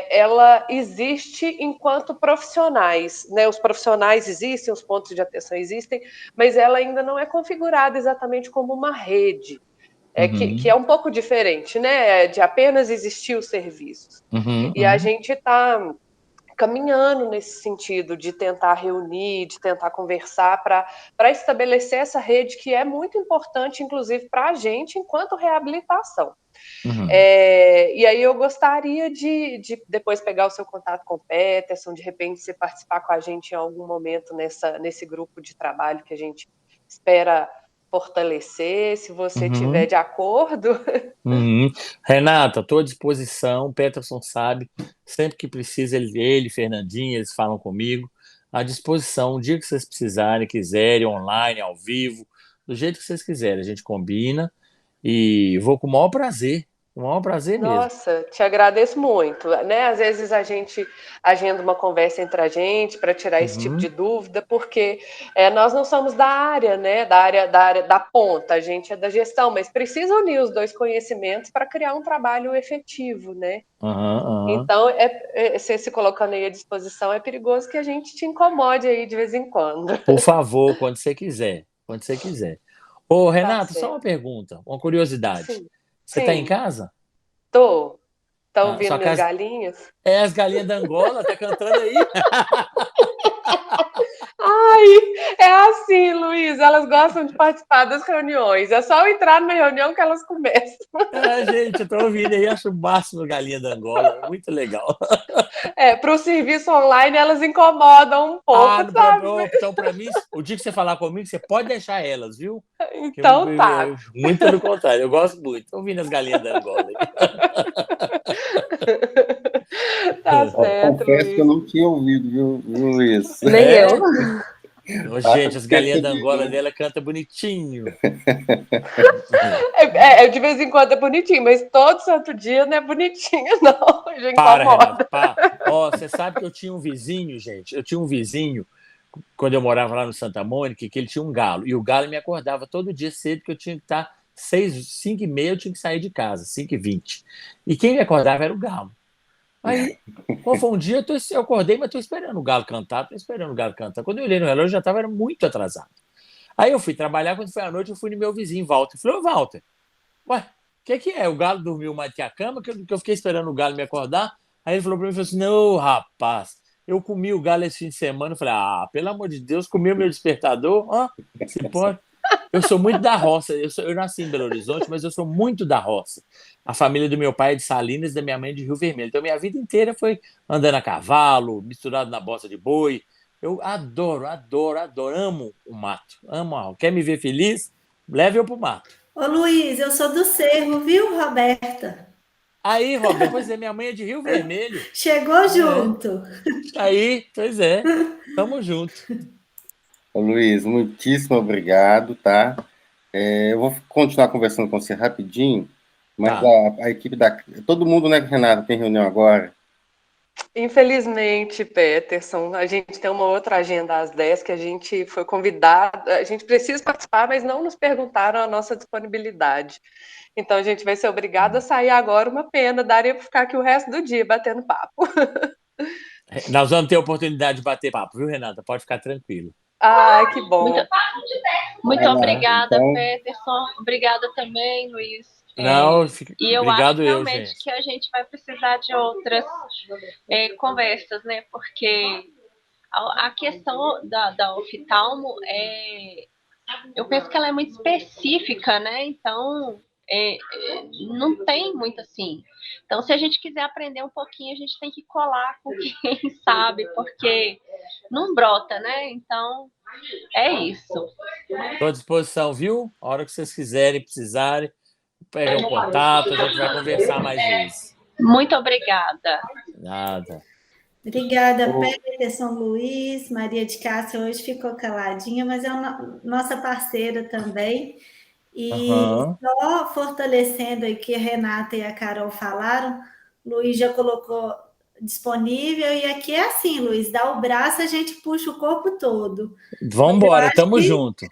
ela existe enquanto profissionais, né? Os profissionais existem, os pontos de atenção existem, mas ela ainda não é configurada exatamente como uma rede, que é um pouco diferente, né? De apenas existir os serviços. E a gente está caminhando nesse sentido de tentar reunir, de tentar conversar para estabelecer essa rede que é muito importante, inclusive, para a gente enquanto reabilitação. Uhum. E aí eu gostaria de depois pegar o seu contato com o Peterson, de repente você participar com a gente em algum momento nesse grupo de trabalho que a gente espera fortalecer, se você tiver de acordo. Renata, estou à disposição. Peterson sabe, sempre que precisa, ele, Fernandinha, eles falam comigo. À disposição, o dia que vocês precisarem, quiserem, online, ao vivo, do jeito que vocês quiserem, a gente combina e vou com o maior prazer mesmo. Nossa, te agradeço muito, né? Às vezes a gente agenda uma conversa entre a gente para tirar esse tipo de dúvida, porque nós não somos da área, né? Da área da ponta, a gente é da gestão, mas precisa unir os dois conhecimentos para criar um trabalho efetivo, né? Então, você se colocando aí à disposição, é perigoso que a gente te incomode aí de vez em quando. Por favor, quando você quiser. Quando você quiser. Ô, Renato, só certo. uma pergunta, uma curiosidade. Sim. Você está em casa? Tô. Tá ouvindo sua minhas casa... galinhas? As galinhas da Angola, tá cantando aí? Ai, é assim, Luiz, elas gostam de participar das reuniões. É só eu entrar numa reunião que elas começam. Gente, eu tô ouvindo aí, acho o máximo galinha da Angola, muito legal. Para o serviço online, elas incomodam um pouco, sabe? Então, para mim, o dia que você falar comigo, você pode deixar elas, viu? Então tá. Muito pelo contrário, eu gosto muito. Tô ouvindo as galinhas da Angola aí. Tá certo, Confesso Luiz. que eu não tinha ouvido, viu, Luiz? Nem eu. Gente, as galinhas da Angola dela canta bonitinho. De vez em quando é bonitinho, mas todo santo dia não é bonitinho, não. Já Para, incomoda. Renato, para. Você sabe que eu tinha um vizinho, gente. Eu tinha um vizinho, quando eu morava lá no Santa Mônica, que ele tinha um galo. E o galo me acordava todo dia cedo, que eu tinha que estar 5h30, eu tinha que sair de casa, 5h20. E quem me acordava era o galo. Aí, foi um dia, eu acordei, mas estou esperando o galo cantar, Quando eu olhei no relógio, já estava muito atrasado. Aí eu fui trabalhar, quando foi à noite, eu fui no meu vizinho, Walter. Falei, ô Walter, ué, o que é? O galo dormiu mais que a cama, que eu fiquei esperando o galo me acordar. Aí ele falou para mim, falou assim, não, rapaz, eu comi o galo esse fim de semana. Eu falei, pelo amor de Deus, comi o meu despertador? Se pode. Eu sou muito da roça. Eu nasci em Belo Horizonte, mas eu sou muito da roça. A família do meu pai é de Salinas, da minha mãe é de Rio Vermelho. Então, minha vida inteira foi andando a cavalo, misturado na bossa de boi. Eu adoro, amo o mato. Quer me ver feliz? Leve eu pro mato. Ô, Luiz, eu sou do Cerro, viu, Roberta? Aí, Roberto, pois é, minha mãe é de Rio Vermelho. Chegou junto. Aí, pois é, tamo junto. Ô, Luiz, muitíssimo obrigado, tá? Eu vou continuar conversando com você rapidinho, mas a equipe todo mundo, né, Renata, tem reunião agora? Infelizmente, Peterson, a gente tem uma outra agenda às 10 que a gente foi convidado, a gente precisa participar, mas não nos perguntaram a nossa disponibilidade. Então, a gente vai ser obrigado a sair agora, uma pena, daria para ficar aqui o resto do dia batendo papo. Nós vamos ter a oportunidade de bater papo, viu, Renata? Pode ficar tranquilo. Que bom. Muito obrigada, então... Peterson. Obrigada também, Luiz. E eu acho realmente que a gente vai precisar de outras conversas, né? Porque a questão da oftalmo eu penso que ela é muito específica, né? Então não tem muito assim. Então, se a gente quiser aprender um pouquinho, a gente tem que colar com quem sabe, porque não brota, né? Então, é isso. Estou à disposição, viu? A hora que vocês quiserem, precisarem, peguem um contato, a gente vai conversar mais vezes. Muito obrigada. Nada. Obrigada, Peterson, Luiz, Maria de Cássia hoje ficou caladinha, mas é nossa parceira também. E só fortalecendo aí que a Renata e a Carol falaram, o Luiz já colocou disponível, e aqui é assim, Luiz, dá o braço, a gente puxa o corpo todo. Vamos embora, tamo junto.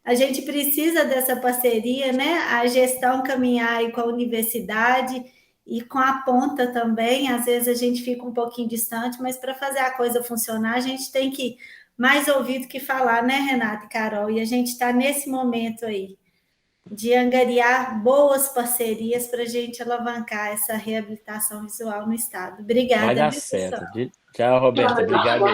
A gente precisa dessa parceria, né? A gestão caminhar aí com a universidade e com a ponta também. Às vezes a gente fica um pouquinho distante, mas para fazer a coisa funcionar, a gente tem que mais ouvir do que falar, né, Renata e Carol? E a gente está nesse momento aí. de angariar boas parcerias para a gente alavancar essa reabilitação visual no estado. Obrigada, Vai dar viu, certo. pessoal? Tchau, Roberta. Obrigado.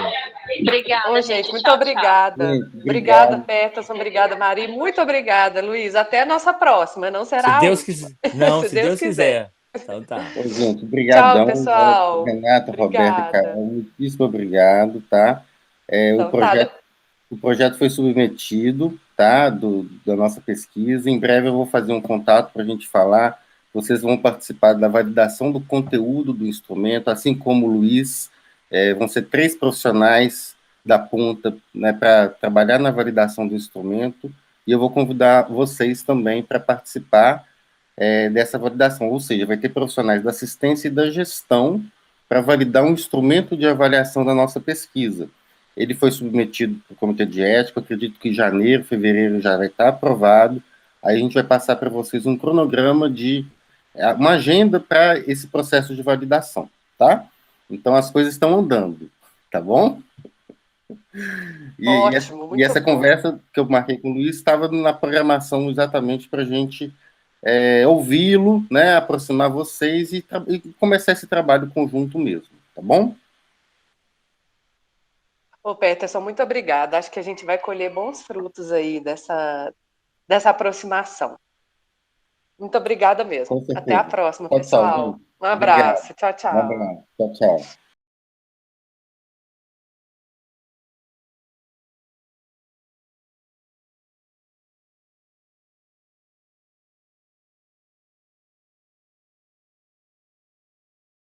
Obrigada, Ô, gente, muito Tchau, obrigada. Gente, Obrigada, obrigado. Peterson. Obrigada, Mari. Muito obrigada, Luiz. Até a nossa próxima. Não Se será a Deus última. quiser. Não, Se se Deus Deus quiser. quiser. Então tá. Ô, gente, Tchau, brigadão. pessoal. Renata, Roberta e Obrigada. Carol, muitíssimo obrigado, tá? Então, tá. O projeto foi submetido, tá? Da nossa pesquisa. Em breve eu vou fazer um contato para a gente falar. Vocês vão participar da validação do conteúdo do instrumento, assim como o Luiz. Vão ser 3 profissionais da ponta, né, para trabalhar na validação do instrumento. E eu vou convidar vocês também para participar dessa validação. Ou seja, vai ter profissionais da assistência e da gestão para validar um instrumento de avaliação da nossa pesquisa. Ele foi submetido para o Comitê de Ética, acredito que em janeiro, fevereiro já vai estar aprovado. Aí a gente vai passar para vocês um cronograma uma agenda para esse processo de validação, tá? Então as coisas estão andando, tá bom? Ótimo, muito essa bom. conversa que eu marquei com o Luiz estava na programação exatamente para a gente ouvi-lo, né, aproximar vocês e começar esse trabalho conjunto mesmo, tá bom? Ô, Peterson, muito obrigada. Acho que a gente vai colher bons frutos aí dessa aproximação. Muito obrigada mesmo. Com certeza. Até a próxima, Tchau, pessoal. gente. Um abraço. Tchau, Um tchau. abraço. Tchau, tchau.